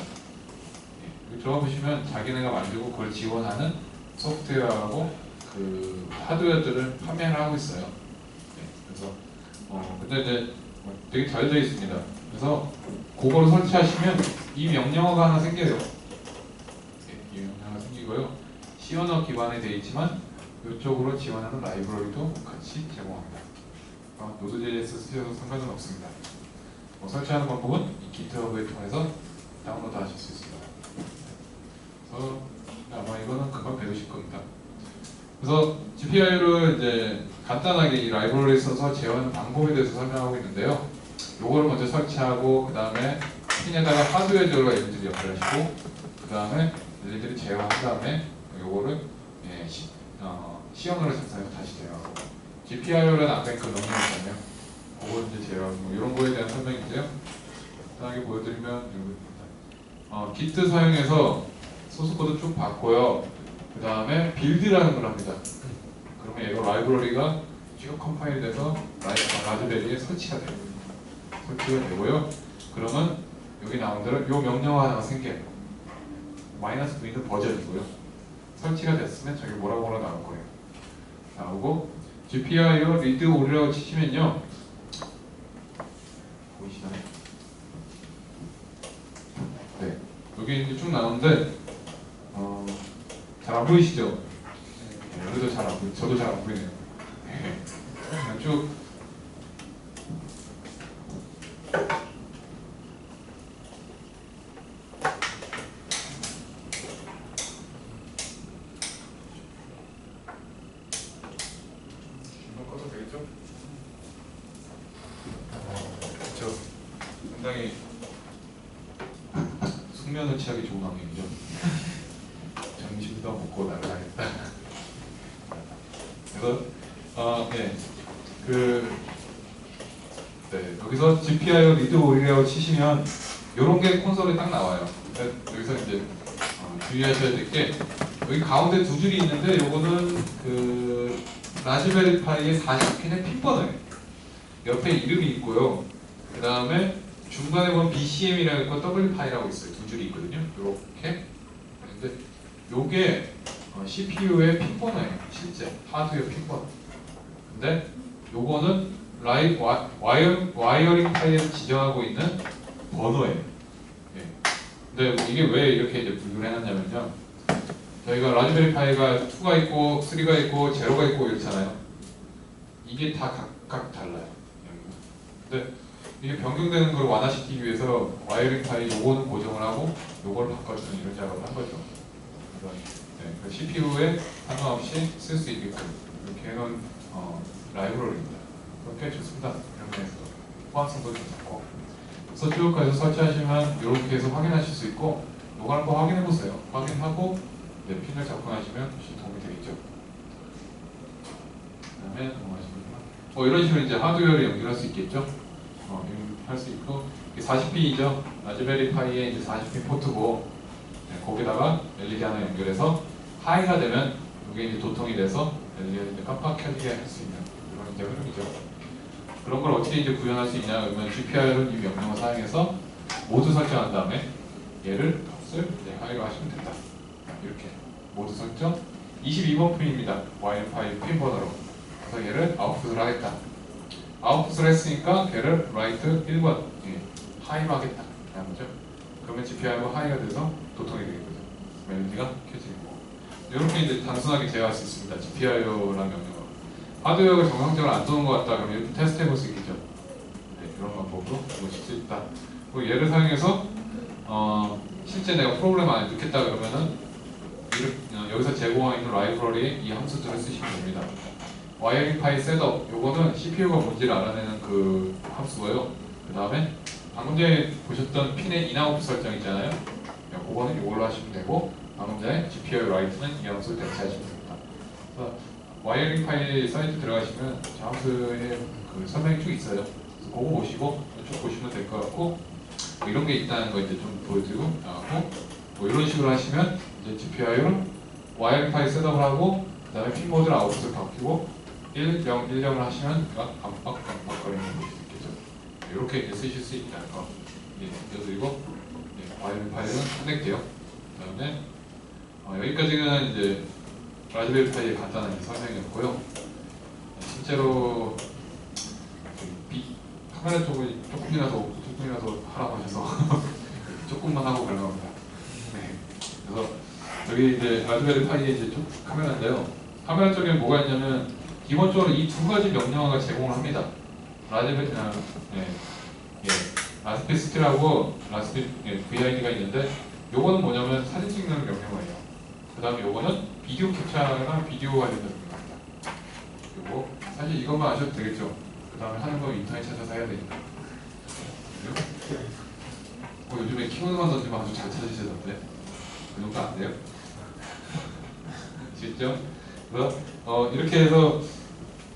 여기 들어가 보시면 자기네가 만들고 그걸 지원하는 소프트웨어하고 그 하드웨어들을 판매를 하고 있어요. 그래서 근데 이제 되게 잘 되어 있습니다. 그래서 그거를 설치하시면 이 명령어가 하나 생겨요. 이 명령어가 생기고요. C 언어 기반에 되어 있지만 이쪽으로 지원하는 라이브러리도 같이 제공합니다. 노드.js 쓰셔도 상관은 없습니다. 설치하는 방법은 이 GitHub을 통해서 다운로드 하실 수 있습니다. 그래서 아마 이거는 금방 배우실 겁니다. 그래서 GPI를 이제 간단하게 이 라이브러리를 써서 제어하는 방법에 대해서 설명하고 있는데요. 요거를 먼저 설치하고 그 다음에 핀에다가 하드웨어적으로 얘네들이 역할을 하시고, 그 다음에 얘네들이 제어한 다음에 요거를 C 언어를 작성해서 다시 제어하고, GPIO라는 아까 그 명령이 있잖아요. 그걸 이제 제어하고 뭐 이런 거에 대한 설명인데요. 간단하게 보여드리면 Git 사용해서 소스 코드 쭉 받고요. 그 다음에 빌드라는 걸 합니다. 그러면 얘가 라이브러리가 쭉 컴파일 돼서 라즈베리에 설치가 돼요. 설치가 되고요. 그러면 여기 나온 대로 이 명령어 하나가 생겨요. -v는 버전이고요. 설치가 됐으면 저기 뭐라고 나올 거예요. 나오고 GPIO read only라고 치시면요. 보이시나요? 네. 여기 이제 쭉 나오는데 잘 안 보이시죠? 네, 여기도 잘 안 보이고 저도 잘 안 보이네요. 네. 그냥 쭉 이거 꺼도 되겠죠? 그렇죠. 상당히 숙면을 취하기 좋은 환경이죠. 점심도 먹고 나가야겠다. 그래서 여기서 GPIO 리드 오리라고 치시면 이런 게 콘솔에 딱 나와요. 그러니까 여기서 이제 주의하셔야 될 게 여기 가운데 두 줄이 있는데 요거는 그 라즈베리 파이의 40핀의 핀 번호예요. 옆에 이름이 있고요. 그 다음에 중간에 보면 BCM이라고 있고 W 파이라고 있어요. 두 줄이 있거든요. 이렇게. 근데 요게 CPU의 핀 번호예요. 실제 하드웨어 핀 번호. 근데 요거는 와이어링 파일에서 지정하고 있는 번호예요. 예. 근데 근데 이게 왜 이렇게 이제 분류를 해놨냐면요. 저희가 라즈베리 파이가 2가 있고 3가 있고 제로가 있고 이렇잖아요. 이게 다 각각 달라요. 근데 이게 변경되는 걸 완화시키기 위해서 와이어링 파이 요거는 고정을 하고 요거를 바꿔주는 이런 작업을 한 거죠. 그래서 네, 그 CPU에 상관없이 쓸 수 있게끔 이렇게 해놓은 라이브러리입니다. 그렇게 좋습니다. 이런 면에서 호환성도 좀 좋고. 그래서 쭉 가서 설치하시면 이렇게 해서 확인하실 수 있고, 요거 한번 확인해 보세요. 확인하고 네, 핀을 접근하시면 훨씬 도움이 되겠죠. 그 다음에 넘어가시면 이런 식으로 이제 하드웨어를 연결할 수 있겠죠. 할 수 있고 40P이죠. 라즈베리 파이에 이제 40P 포트고 네, 거기다가 LED 하나 연결해서 하이가 되면 이게 이제 도통이 돼서 LED가 깜빡 켜지게 할 수 있는 그런 이제 흐름이죠. 그런 걸 어떻게 이제 구현할 수 있냐 그러면 GPIO는 이 명령을 사용해서 모두 설정한 다음에 얘를 값을 이제 하이로 하시면 된다. 이렇게 모두 설정 22번 핀입니다. 와이어 파일 핀 번호로. 그래서 얘를 아웃풋을 하겠다. 아웃풋을 했으니까 걔를 라이트 1번 하이로 하겠다. 그죠? 그러면 GPIO가 하이가 돼서 도통이 되겠죠. 멜로디가 켜지고. 이렇게 이제 단순하게 제어할 수 있습니다. GPIO라는 명령으로. 하드웨어가 정상적으로 안 도는 것 같다. 그러면 이렇게 테스트 해볼 수 있겠죠. 네, 그런 방법으로 보실 수 있다. 그리고 얘를 사용해서 실제 내가 프로그램 안에 넣겠다 그러면은 여기서 제공하고 있는 라이브러리에 이 함수들을 쓰시면 됩니다. 와이어링 파이 셋업 요거는 CPU가 뭔지를 알아내는 그 함수고요. 그 다음에 방금 전에 보셨던 핀의 인아웃 설정 있잖아요. 그거는 이걸로 하시면 되고 방금 전에 GPIO 라이트는 이 함수를 대체하시면 됩니다. 그래서 와이어링 파이 사이트 들어가시면 저 함수의 그 설명이 쭉 있어요. 그래서 그거 보시고 쭉 보시면 될 것 같고 뭐 이런 게 있다는 거 이제 좀 보여드리고 나가고 뭐 이런 식으로 하시면 이제 GPIO를 와이어링 파이 셋업을 하고 그 다음에 핀 모드를 아웃풋을 바뀌고 1, 0, 1, 0을 하시면 깜빡거리는 걸 볼 수 있겠죠. 이렇게 이제 쓰실 수 있다는 거 알려드리고 와이어링 파일은 커넥돼요. 그 다음에 여기까지는 이제 라즈베리 파이의 간단한 설명이었고요. 실제로 카메라 쪽을 조금이라도 하라고 하셔서 조금만 하고 가려고 합니다. 네. 그래서 여기 이제 라즈베리 파이의 이제 카메라인데요. 카메라 쪽에 뭐가 있냐면 기본적으로 이 두 가지 명령어가 제공을 합니다. 라즈베리 스틸하고 라즈베리 VID가 있는데 요거는 뭐냐면 사진 찍는 명령어예요. 그 다음에 요거는 비디오 캡처나 비디오 관련된 명령어입니다. 요거 사실 이것만 아셔도 되겠죠. 그 다음에 하는 거 인터넷 찾아서 해야 되니까. 요즘에 키워드만 던지면 아주 잘 찾으시던데 그 정도 안 돼요? 아시겠죠? 그래서 이렇게 해서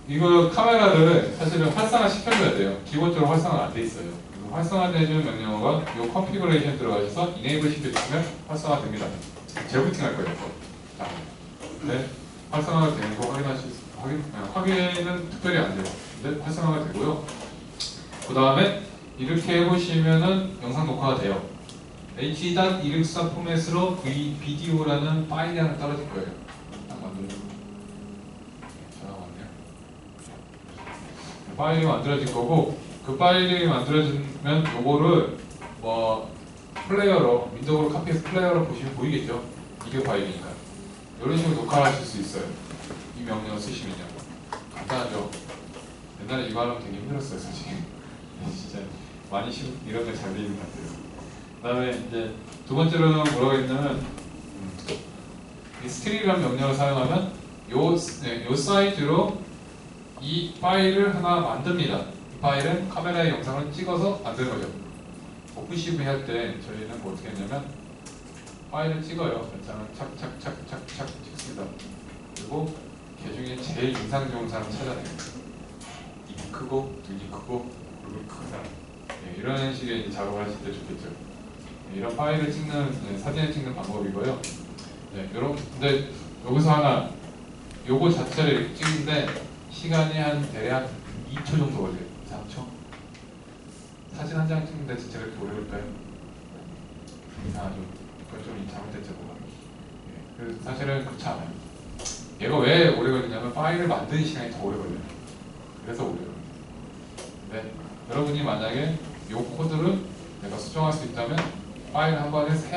이거 카메라를 사실은 활성화 시켜줘야 돼요. 기본적으로 활성화 안 돼 있어요. 활성화되는 명령어가 이 컨피그레이션 들어가셔서 이네이블 시켜주시면 활성화 됩니다. 재부팅 할 거예요. 자, 네, 활성화가 되는 거 확인은 특별히 안 돼요. 근데 활성화가 되고요. 그 다음에 이렇게 해보시면은 영상 녹화가 돼요. H.264 포맷으로 비디오라는 파일이 하나 떨어질 거예요. 딱 만들어주고. 전화가 왔네요. 파일이 만들어질 거고, 그 파일이 만들어지면 요거를 플레이어로, 윈도우로 카피해서 플레이어로 보시면 보이겠죠? 이게 파일이니까. 이런 식으로 녹화를 하실 수 있어요. 이 명령을 쓰시면요. 간단하죠? 옛날에 이거 하려면 되게 힘들었어요, 솔직히. 진짜 많이 이런 거 잘 되는 것 같아요. 그 다음에 이제 두 번째로는 뭐라고 했냐면 이 스틸이라는 명령을 사용하면 요 사이트로 이 파일을 하나 만듭니다. 이 파일은 카메라의 영상을 찍어서 만드는 거죠. 오픈CV 할 때 저희는 뭐 어떻게 했냐면 파일을 찍어요. 영상을 착착착착착 찍습니다. 그리고 그 중에 제일 인상 좋은 사람 찾아내요. 입이 크고 눈이 크고 얼굴이 큰 사람. 이런 식의 작업을 하실 때 좋겠죠. 이런 파일을 찍는 사진을 찍는 방법이고요. 근데 여기서 하나 요거 자체를 이렇게 찍는데 시간이 한 대략 2초 정도 걸려요. 3초. 사진 한 장 찍는데 진짜 그렇게 오래 걸릴까요? 이상하죠. 그건 좀 잘못됐죠, 뭐가. 그래서 사실은 그렇지 않아요. 얘가 왜 오래 걸리냐면 파일을 만드는 시간이 더 오래 걸려요. 그래서 오래 걸려요. 근데 여러분이 만약에 이 코드를 내가 수정할 수 있다면 파일 한 번에 세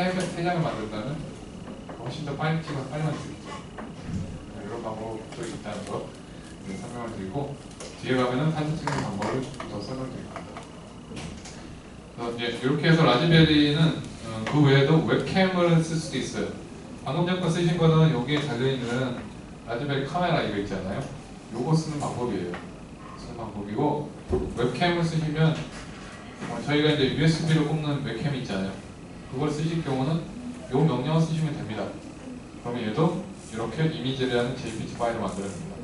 장을 만든다면 훨씬 더 빨리 찍어서 빨리 만들 수 있죠. 이런 방법도 있다는 거 설명을 드리고, 뒤에 가면은 사진 찍는 방법을 더 설명드립니다. 이렇게 해서 라즈베리는 그 외에도 웹캠을 쓸 수도 있어요. 방금 잠깐 쓰신 거는 여기에 달려있는 라즈베리 카메라 이거 있잖아요. 요거 쓰는 방법이에요. 쓰는 방법이고, 웹캠을 쓰시면 저희가 이제 USB로 꼽는 웹캠 있잖아요. 그걸 쓰실 경우는 요 명령을 쓰시면 됩니다. 그러면 얘도 이렇게 이미지라는 JPG 파일을 만들어줍니다.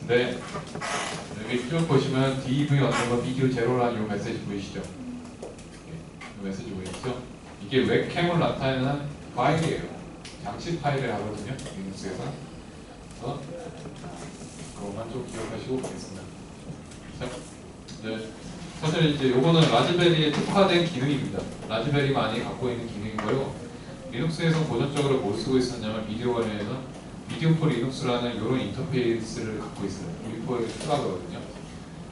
네, 여기 쭉 보시면 DV 언더바 비디오 제로라는 이 메시지 보이시죠? 이 메시지 보이시죠? 이게 웹캠을 나타내는 파일이에요. 장치 파일을 하거든요. 리눅스에서. 그래서 그것만 좀 기억하시고 가겠습니다. 네, 사실 이제 요거는 라즈베리에 특화된 기능입니다. 라즈베리만이 갖고 있는 기능이고요. 리눅스에서 고전적으로 뭘 쓰고 있었냐면 비디오 관련해서 비디오 포 리눅스라는 이런 인터페이스를 갖고 있어요. 우리 포에 추가거든요.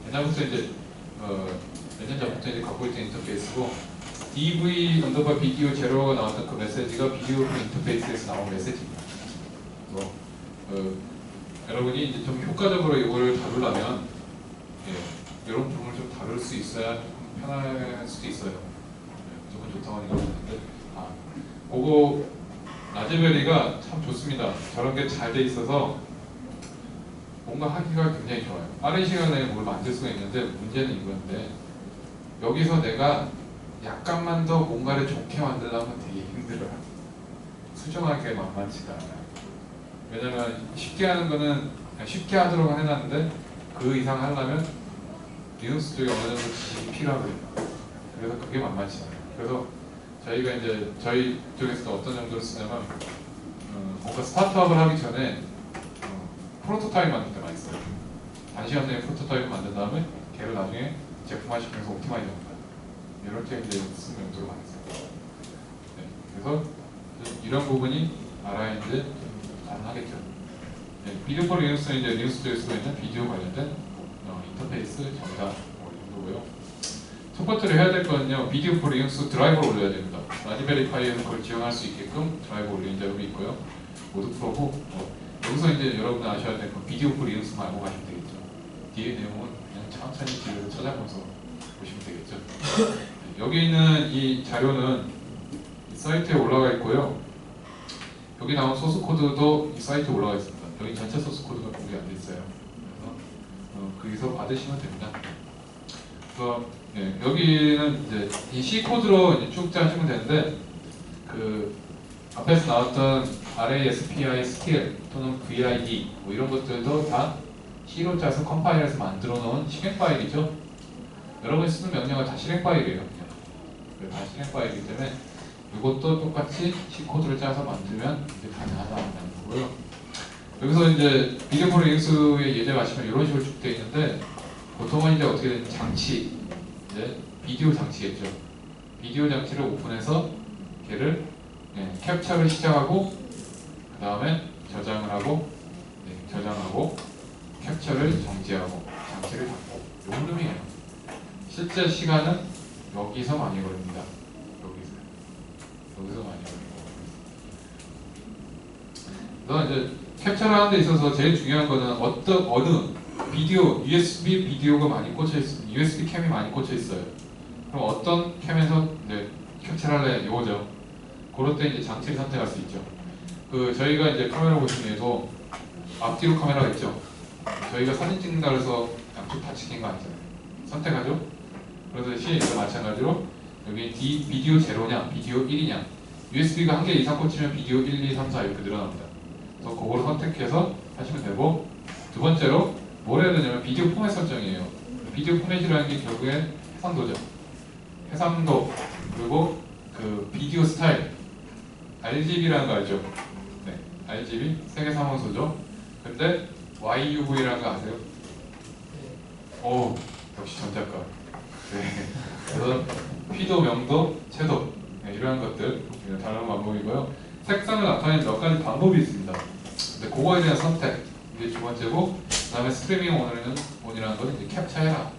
옛날부터 이제 몇 년 전부터 이제 갖고 있던 인터페이스고, DV 언더바 비디오 제로가 나왔던 그 메시지가 비디오 포 인터페이스에서 나온 메시지입니다. 여러분이 이제 좀 효과적으로 이걸 다루려면 이런 부분을 좀 다룰 수 있어야 편할 수도 있어요. 무조건 좋다고 하는 건 아닌데, 그거 라즈베리가 참 좋습니다. 저런 게 잘 돼 있어서 뭔가 하기가 굉장히 좋아요. 빠른 시간 내에 뭘 만들 수가 있는데, 문제는 이건데 여기서 내가 약간만 더 뭔가를 좋게 만들려면 되게 힘들어요. 수정하기가 만만치가 않아요. 왜냐면 쉽게 하는 거는 그냥 쉽게 하도록 해놨는데 그 이상 하려면 리눅스 쪽에 어느 정도 지식이 필요하거든요. 그래서 그게 만만치 않아요. 그래서 저희가 이제 저희 쪽에서도 어떤 정도로 쓰냐면 뭔가 스타트업을 하기 전에 프로토타입 만들 때 많이 써요. 단시간 내에 프로토타입을 만든 다음에 걔를 나중에 제품화시키면서 옵티마이즈 합니다. 이렇게 이제 쓰는 용도로 많이 써요. 네, 그래서 이런 부분이 알아야 이제 가능하겠죠. 네, 비디오 포 리눅스는 이제 리눅스 쪽에 쓰고 있는 비디오 관련된 인터페이스 정답 정도고요. 첫 번째로 해야 될 거는요, 비디오 포 리눅스 드라이버를 올려야 됩니다. 라즈베리 파이에서 그걸 지원할 수 있게끔 드라이버 올리는 작업이 있고요. 모두 프로고, 여기서 이제 여러분 아셔야 될 건 비디오 포 리눅스만 알고 가시면 되겠죠. 뒤에 내용은 그냥 천천히 뒤에서 찾아보면서 보시면 되겠죠. 여기 있는 이 자료는 이 사이트에 올라가 있고요. 여기 나온 소스 코드도 이 사이트에 올라가 있습니다. 여기 전체 소스 코드가 공개 안 돼 있어요. 그래서 거기서 받으시면 됩니다. 그래서 여기는 이제 이 C 코드로 이제 쭉 짜시면 되는데, 그 앞에서 나왔던 RASPI 스틸 또는 VID 뭐 이런 것들도 다 C로 짜서 컴파일해서 만들어 놓은 실행 파일이죠. 여러분이 쓰는 명령은 다 실행 파일이에요. 다 실행 파일이기 때문에 이것도 똑같이 C 코드를 짜서 만들면 이제 가능하다는 거고요. 여기서 이제 비디오 포 리눅스의 예제 마시면 이런 식으로 쭉 되어 있는데, 보통은 이제 어떻게 되는 장치, 이제 비디오 장치겠죠. 비디오 장치를 오픈해서 걔를 캡처를 시작하고, 그 다음에 저장을 하고, 저장하고, 캡처를 정지하고, 장치를 닫고, 요 흐름이에요. 실제 시간은 여기서 많이 걸립니다. 여기서 많이 걸리고. 그래서 이제 캡처를 하는 데 있어서 제일 중요한 거는 어느 비디오, USB 비디오가 많이 꽂혀 있습니다. USB 캠이 많이 꽂혀 있어요. 그럼 어떤 캠에서 캡처를 할래? 이거죠. 그럴 때 이제 장치를 선택할 수 있죠. 저희가 이제 카메라 보시면 얘도 앞뒤로 카메라가 있죠. 저희가 사진 찍는다 그래서 양쪽 다 찍힌 거 아니잖아요. 선택하죠. 그러듯이 이거 마찬가지로 여기 비디오 제로냐, 비디오 1이냐, USB가 한 개 이상 꽂히면 비디오 1, 2, 3, 4 이렇게 늘어납니다. 그래서 그거를 선택해서 하시면 되고, 두 번째로 뭘 해야 되냐면 비디오 포맷 설정이에요. 비디오 포맷이라는 게 결국에 해상도죠. 해상도, 그리고 그 비디오 스타일, RGB라는 거 알죠? 네, RGB 세계상황소죠. 근데 YUV라는 거 아세요? 오, 역시 전작가. 네. 그래서 피도, 명도, 채도 이러한 것들 다른 방법이고요. 색상을 나타내는 몇 가지 방법이 있습니다. 근데 그거에 대한 선택 이게 두 번째고, 그 다음에 스트리밍 온이라는 거는 이제 캡처해라.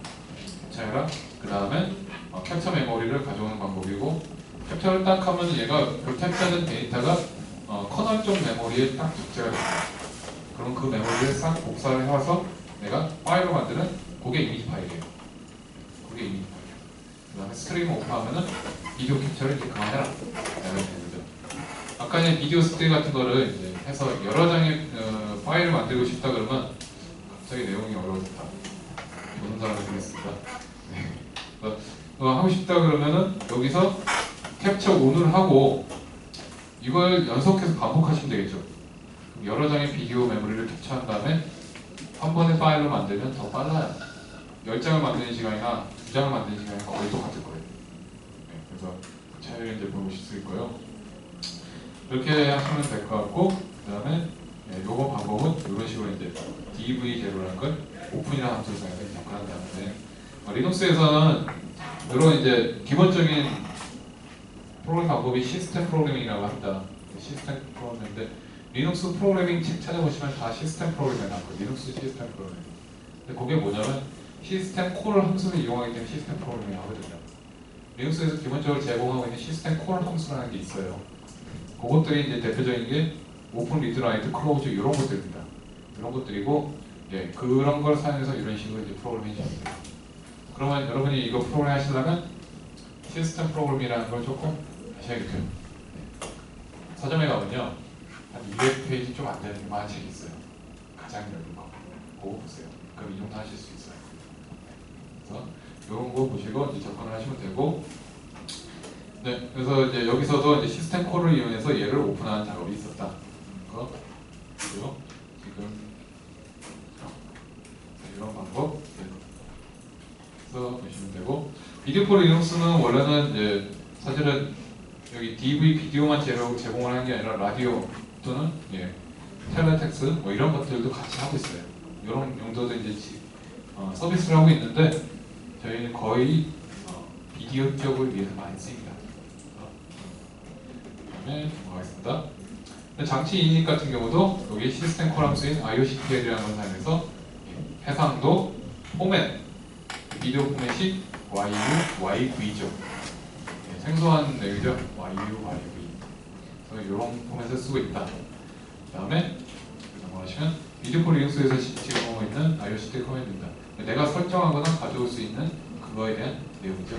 그 다음에 캡처 메모리를 가져오는 방법이고, 캡처를 딱 하면 얘가 그 캡처된 데이터가 커널 쪽 메모리에 딱 적재가 됩니다. 그럼 그 메모리를 싹 복사를 해와서 내가 파일로 만드는 그게 이미지 파일이에요. 그게 이미지 파일이에요. 그 다음에 스트리밍 오프하면은 비디오 캡처를 이제 그만해라. 되는 거죠. 아까 이제 비디오 스테이 같은 거를 이제 해서 여러 장의 파일을 만들고 싶다 그러면 갑자기 내용이 어려워졌다. 보는 사람이 되겠습니다. 네. 하고 싶다 그러면은 여기서 캡처 온을 하고 이걸 연속해서 반복하시면 되겠죠. 여러 장의 비디오 메모리를 캡처한 다음에 한 번의 파일로 만들면 더 빨라요. 10장을 만드는 시간이나 2장을 만드는 시간이 거의 똑같을 거예요. 네, 그래서 차이를 이제 보실 수 있고요. 이렇게 하시면 될 것 같고, 그 다음에 요거 방법은 이런 식으로 이제 dv0라는 걸 오픈이라는 함수를 사용해서 접근한 다음에 리눅스에서는 이런 이제 기본적인 프로그래밍 방법이 시스템 프로그래밍이라고 합니다. 시스템 프로그래밍인데 리눅스 프로그래밍 책 찾아보시면 다 시스템 프로그래밍이 나왔고 리눅스 시스템 프로그래밍. 근데 그게 뭐냐면 시스템 콜 함수를 이용하기 때문에 시스템 프로그래밍이 하거든요. 리눅스에서 기본적으로 제공하고 있는 시스템 콜 함수라는 게 있어요. 그것들이 이제 대표적인 게 오픈, 리드, 라이트, 클로즈 이런 것들입니다. 이런 것들이고, 예, 그런 걸 사용해서 이런 식으로 이제 프로그램 해줍니다. 그러면 여러분이 이거 프로그램 하시려면 시스템 프로그램이라는 걸 조금 아셔야겠죠. 네. 서점에 가면요, 한 200페이지 좀 안 되는 유명한 책이 있어요. 가장 넓은 거. 그거 보세요. 그럼 이 정도 하실 수 있어요. 그래서 이런 거 보시고 이제 접근을 하시면 되고, 네, 그래서 이제 여기서도 이제 시스템 콜을 이용해서 얘를 오픈하는 작업이 있었다. 그리고 지금 이런 방법 그래서 보시면 되고, 비디오 폴 리눅스는 원래는 이제 사실은 여기 DV 비디오만 제공을 하는 게 아니라 라디오 또는 텔레텍스 뭐 이런 것들도 같이 하고 있어요. 이런 용도도 이제 서비스를 하고 있는데 저희는 거의 비디오 쪽을 위해서 많이 쓰입니다. 그다음에 넘어가겠습니다. 장치 이닛 같은 경우도 여기 시스템 콜 함수인 IOCTL이라는 걸 사용해서 해상도, 포맷, 비디오 포맷이 YU, YV죠. 생소한 내용이죠. YU, YV. 그래서 이런 포맷을 쓰고 있다. 그 다음에 넘어가시면 비디오 콜 리눅스에서 제공하고 있는 IOCTL 커맨드입니다. 내가 설정하거나 가져올 수 있는 그거에 대한 내용이죠.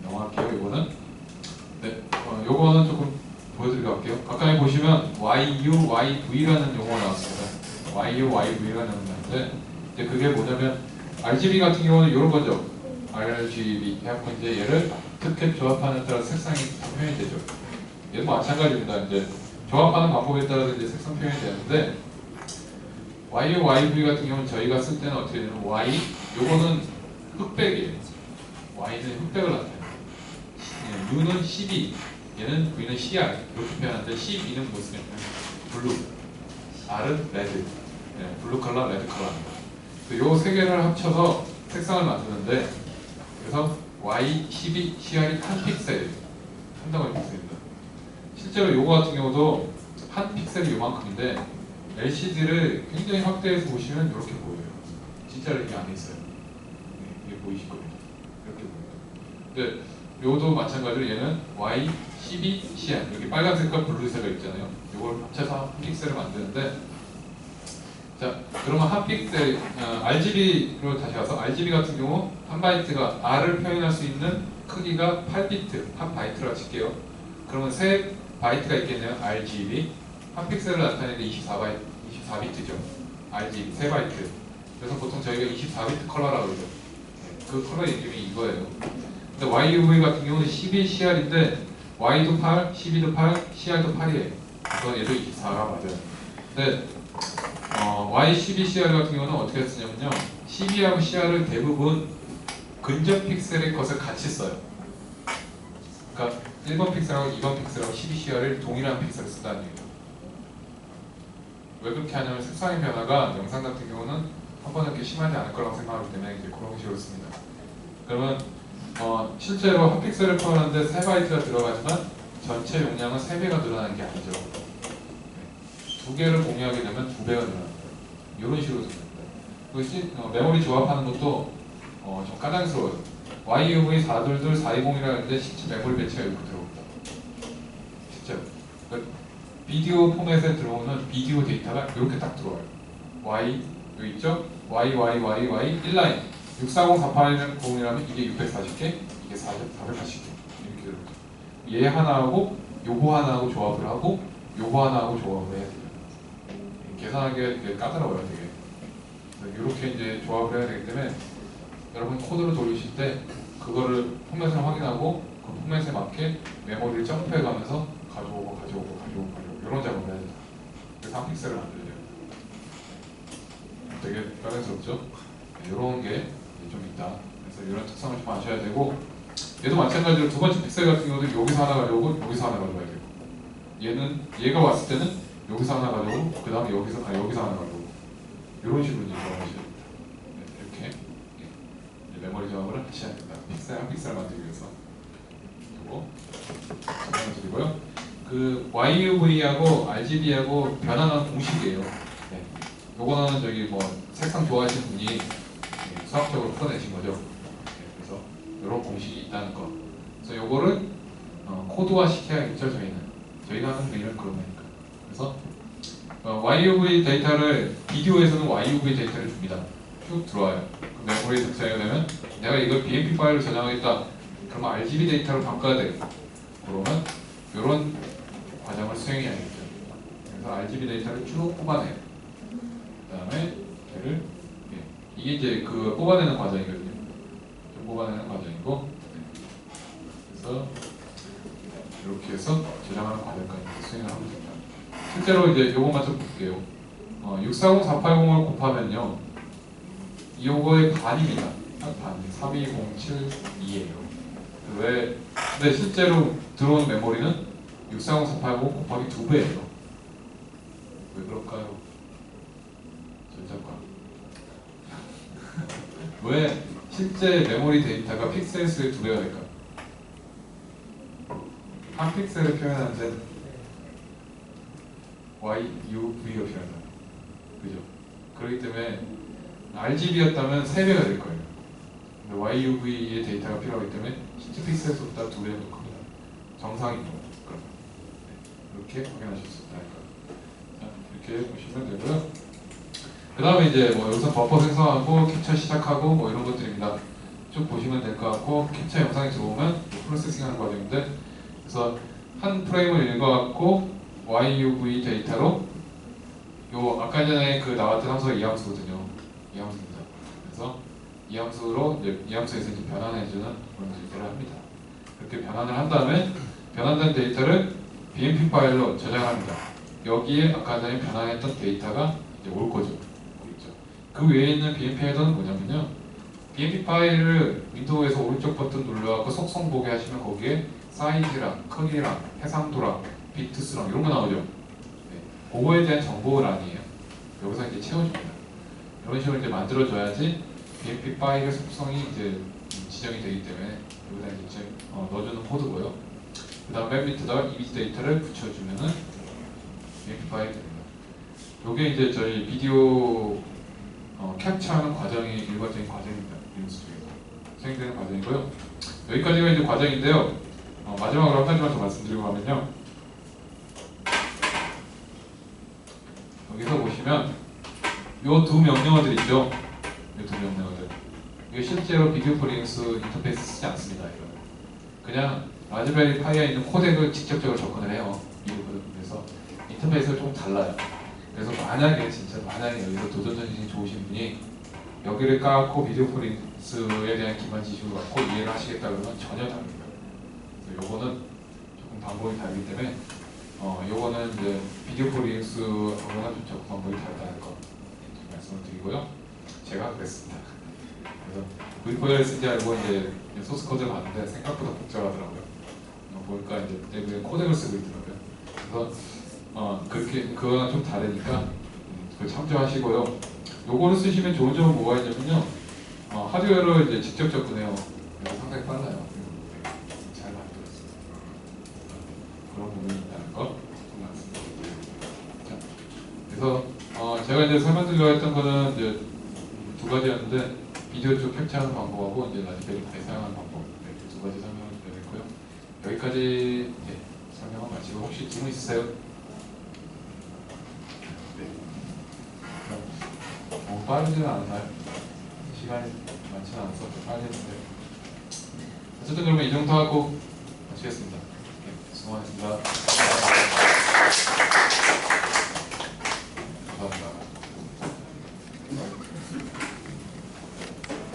넘어갈게요. 이거는 요거는 조금 보여드리고 갈게요. 가까이 보시면 YU, YV라는 용어가 나왔습니다. YU, YV라는 용어인데 이제 그게 뭐냐면 RGB 같은 경우는 이런 거죠. RGB 해갖고 이제 얘를 특혜 조합하는 따라 색상이 표현이 되죠. 얘도 마찬가지입니다. 이제 조합하는 방법에 따라서 이제 색상 표현이 되는데 YU, YV 같은 경우는 저희가 쓸 때는 어떻게 되냐면 Y, 요거는 흑백이에요. Y는 흑백을 나타내요. U는 12, 얘는 V는 CR 이렇게 표현하는데 12는 무엇이냐면 블루, R은 레드, 블루 컬러, 레드 컬러입니다. 요 세 개를 합쳐서 색상을 만드는데 그래서 Y, 12, CR이 한 픽셀, 한 덩어리 픽셀입니다. 실제로 요거 같은 경우도 한 픽셀이 요만큼인데 LCD를 굉장히 확대해서 보시면 이렇게 보여요. 진짜로 이게 안에 있어요. 이게 보이실 겁니다. 이렇게 보입니다. 근데 요도 마찬가지로 얘는 Y, 12, CR 여기 빨간색과 블루색이 있잖아요. 요걸 합쳐서 한 픽셀을 만드는데 자 그러면 한 픽셀 RGB로 다시 와서 RGB 같은 경우 한 바이트가 R을 표현할 수 있는 크기가 8비트 한 바이트라고 칠게요. 그러면 세 바이트가 있겠네요. RGB 한 픽셀을 나타내는데 24비트죠. RGB 세 바이트. 그래서 보통 저희가 24비트 컬러라고 그러죠. 그 컬러 이름이 이거예요. 근데 YUV 같은 경우는 12 CR인데 Y도 8, 12도 8, CR도 8이에요. 그래서 얘도 24가 맞아요. 근데 Y12 CR 같은 경우는 어떻게 쓰냐면요. 12하고 CR을 대부분 근접 픽셀의 것을 같이 써요. 그러니까 1번 픽셀하고 2번 픽셀하고 12CR을 동일한 픽셀을 쓴다는 얘기예요. 왜 그렇게 하냐면 색상의 변화가 영상 같은 경우는 한 번에 이렇게 심하지 않을 거라고 생각하기 때문에 이제 그런 식으로 씁니다. 그러면 실제로 한 픽셀을 표현하는데 3바이트가 들어가지만 전체 용량은 3배가 늘어나는 게 아니죠. 2개를 공유하게 되면 2배가 늘어납니다. 이런 식으로 씁니다. 메모리 조합하는 것도 좀 까다롭스러워요. YUV 422 420이라 하는데 실제 메모리 배치가 이렇게 들어옵니다. 실제로. 그러니까 비디오 포맷에 들어오는 비디오 데이터가 이렇게 딱 들어와요. Y 여기 있죠? Y 1라인 6404801이라면 이게 640개, 이게 480개 이렇게 들어오죠. 얘 하나하고 요거 하나하고 조합을 하고 요거 하나하고 조합을 해야 돼요. 계산하기가 되게 까다로워요, 되게. 이렇게 이제 조합을 해야 되기 때문에 여러분 코드를 돌리실 때 그거를 포맷을 확인하고 그 포맷에 맞게 메모리를 점프해가면서 가져오고 이런 작업을 해야 돼요. 그래서 한 픽셀을 만들어야 돼요. 되게 까다롭죠? 이런 게 좀 있다. 그래서 이런 특성을 좀 아셔야 되고, 얘도 마찬가지로 두 번째 픽셀 같은 경우도 여기서 하나 가져오고 여기서 하나 가져와야 되고, 얘가 왔을 때는 여기서 하나 가져오고 그 다음에 여기서 하나 가져오고 이런 식으로 이제 조합하셔야 됩니다. 네, 이렇게 메모리 조합을 하셔야 됩니다. 한 픽셀 만들기 위해서. 이거 설명드리고요. 그 YUV하고 RGB하고 변환하는 공식이에요. 네. 요거는 저기 뭐 색상 좋아하시는 분이 수학적으로 풀어내신 거죠. 네, 그래서 이런 공식이 있다는 거. 그래서 요거를 코드화 시켜야겠죠. 저희가 하는 일은 그런 거니까. 그래서 YUV 데이터를 비디오에서는 YUV 데이터를 줍니다. 쭉 들어와요. 그 메모리에 작성이 되면 내가 이걸 BMP 파일로 저장하겠다. 그러면 RGB 데이터로 바꿔야 돼. 그러면 이런 과정을 수행해야겠죠. 그래서 RGB 데이터를 쭉 뽑아내요. 그 다음에 얘를 이게 이제 그 뽑아내는 과정이거든요. 좀 뽑아내는 과정이고, 그래서 이렇게 해서 저장하는 과정까지 수행을 하면 됩니다. 실제로 이제 요것만 좀 볼게요. 640480을 곱하면요, 요거의 반입니다. 반 32072예요. 근데 실제로 들어오는 메모리는 640480 곱하기 2배예요. 왜 그럴까요? 전자과. 왜 실제 메모리 데이터가 픽셀 수의 2배가 될까요? 한 픽셀을 표현하는 데는 YUV가 필요하잖아요. 그죠? 그렇기 때문에 RGB였다면 3배가 될 거예요. 근데 YUV의 데이터가 필요하기 때문에 실제 픽셀 수보다 2배가 더 큽니다. 정상인 거예요. 이렇게 확인하실 수 있다. 이렇게 보시면 되고요. 그 다음에 이제 뭐 여기서 버퍼 생성하고 캡처 시작하고 뭐 이런 것들입니다. 쭉 보시면 될 것 같고, 캡처 영상이 들어오면 프로세싱하는 과정인데, 그래서 한 프레임을 읽어갖고 YUV 데이터로 요 아까 전에 그 나왔던 함수가 이 함수거든요. 이 함수입니다. 그래서 이 함수로 이 함수에서 이제 변환해주는 그런 데이터를 합니다. 그렇게 변환을 한 다음에 변환된 데이터를 BMP 파일로 저장합니다. 여기에 아까 전에 변환했던 데이터가 이제 올 거죠. 그 외에 있는 BMP 헤더는 뭐냐면요, BMP 파일을 윈도우에서 오른쪽 버튼 눌러갖고 속성 보게 하시면 거기에 사이즈랑 크기랑 해상도랑 비트수랑 이런 거 나오죠. 네, 그거에 대한 정보란이에요. 여기서 이제 채워줍니다. 이런 식으로 이제 만들어줘야지 BMP 파일의 속성이 이제 지정이 되기 때문에 여기다 이제 넣어주는 코드고요. 그 다음 맨 밑에다가 이미지 데이터를 붙여주면은 BMP 파일이 됩니다. 요게 이제 저희 비디오 캡처하는 과정이 일반적인 과정입니다. 리눅스 중에서 수행되는 과정이고요. 여기까지가 이제 과정인데요. 마지막으로 한 가지만 더 말씀드리고 하면요, 여기서 보시면 요 두 명령어들 있죠. 요 두 명령어들. 이게 실제로 비디오 프리눅스 인터페이스 쓰지 않습니다. 이거는 그냥 라즈베리 파이에 있는 코덱을 직접적으로 접근을 해요. 그래서 인터페이스가 조금 달라요. 그래서 만약에 여기서 도전전심이 좋으신 분이 여기를 까고 비디오 프리눅스에 대한 기반 지식을 갖고 이해를 하시겠다 그러면 전혀 다릅니다. 그래서 요거는 조금 방법이 다르기 때문에 요거는 이제 비디오 프리눅스하고는 좀 접근 방법이 다르다는 거 말씀을 드리고요. 제가 그랬습니다. 그래서 V4를 쓰지 않고 이제 소스 코드를 봤는데 생각보다 복잡하더라고요. 보니까 이제 내부에 코덱을 쓰고 있더라고요. 그래서 그렇게 그거랑 좀 다르니까 그걸 참조하시고요. 요거를 쓰시면 좋은 점은 뭐가 있냐면요, 하드웨어를 이제 직접 접근해요. 그래서 상당히 빨라요. 잘 만들었어요. 그런 부분이 있다는 거 말씀드립니다. 그래서 제가 이제 설명드리려고 했던 거는 이제 두 가지였는데, 비디오 쪽 캡처하는 방법하고 이제 라즈베리 파이 사용하는 방법 이렇게 두 가지 설명을 드렸고요. 여기까지 설명을 마치고 혹시 질문 있으세요? 네. 너무 빠르지는 않나요? 시간이 많지는 않아서 빨리 했는데 어쨌든 그러면 이 정도 하고 마치겠습니다. 네, 수고하셨습니다.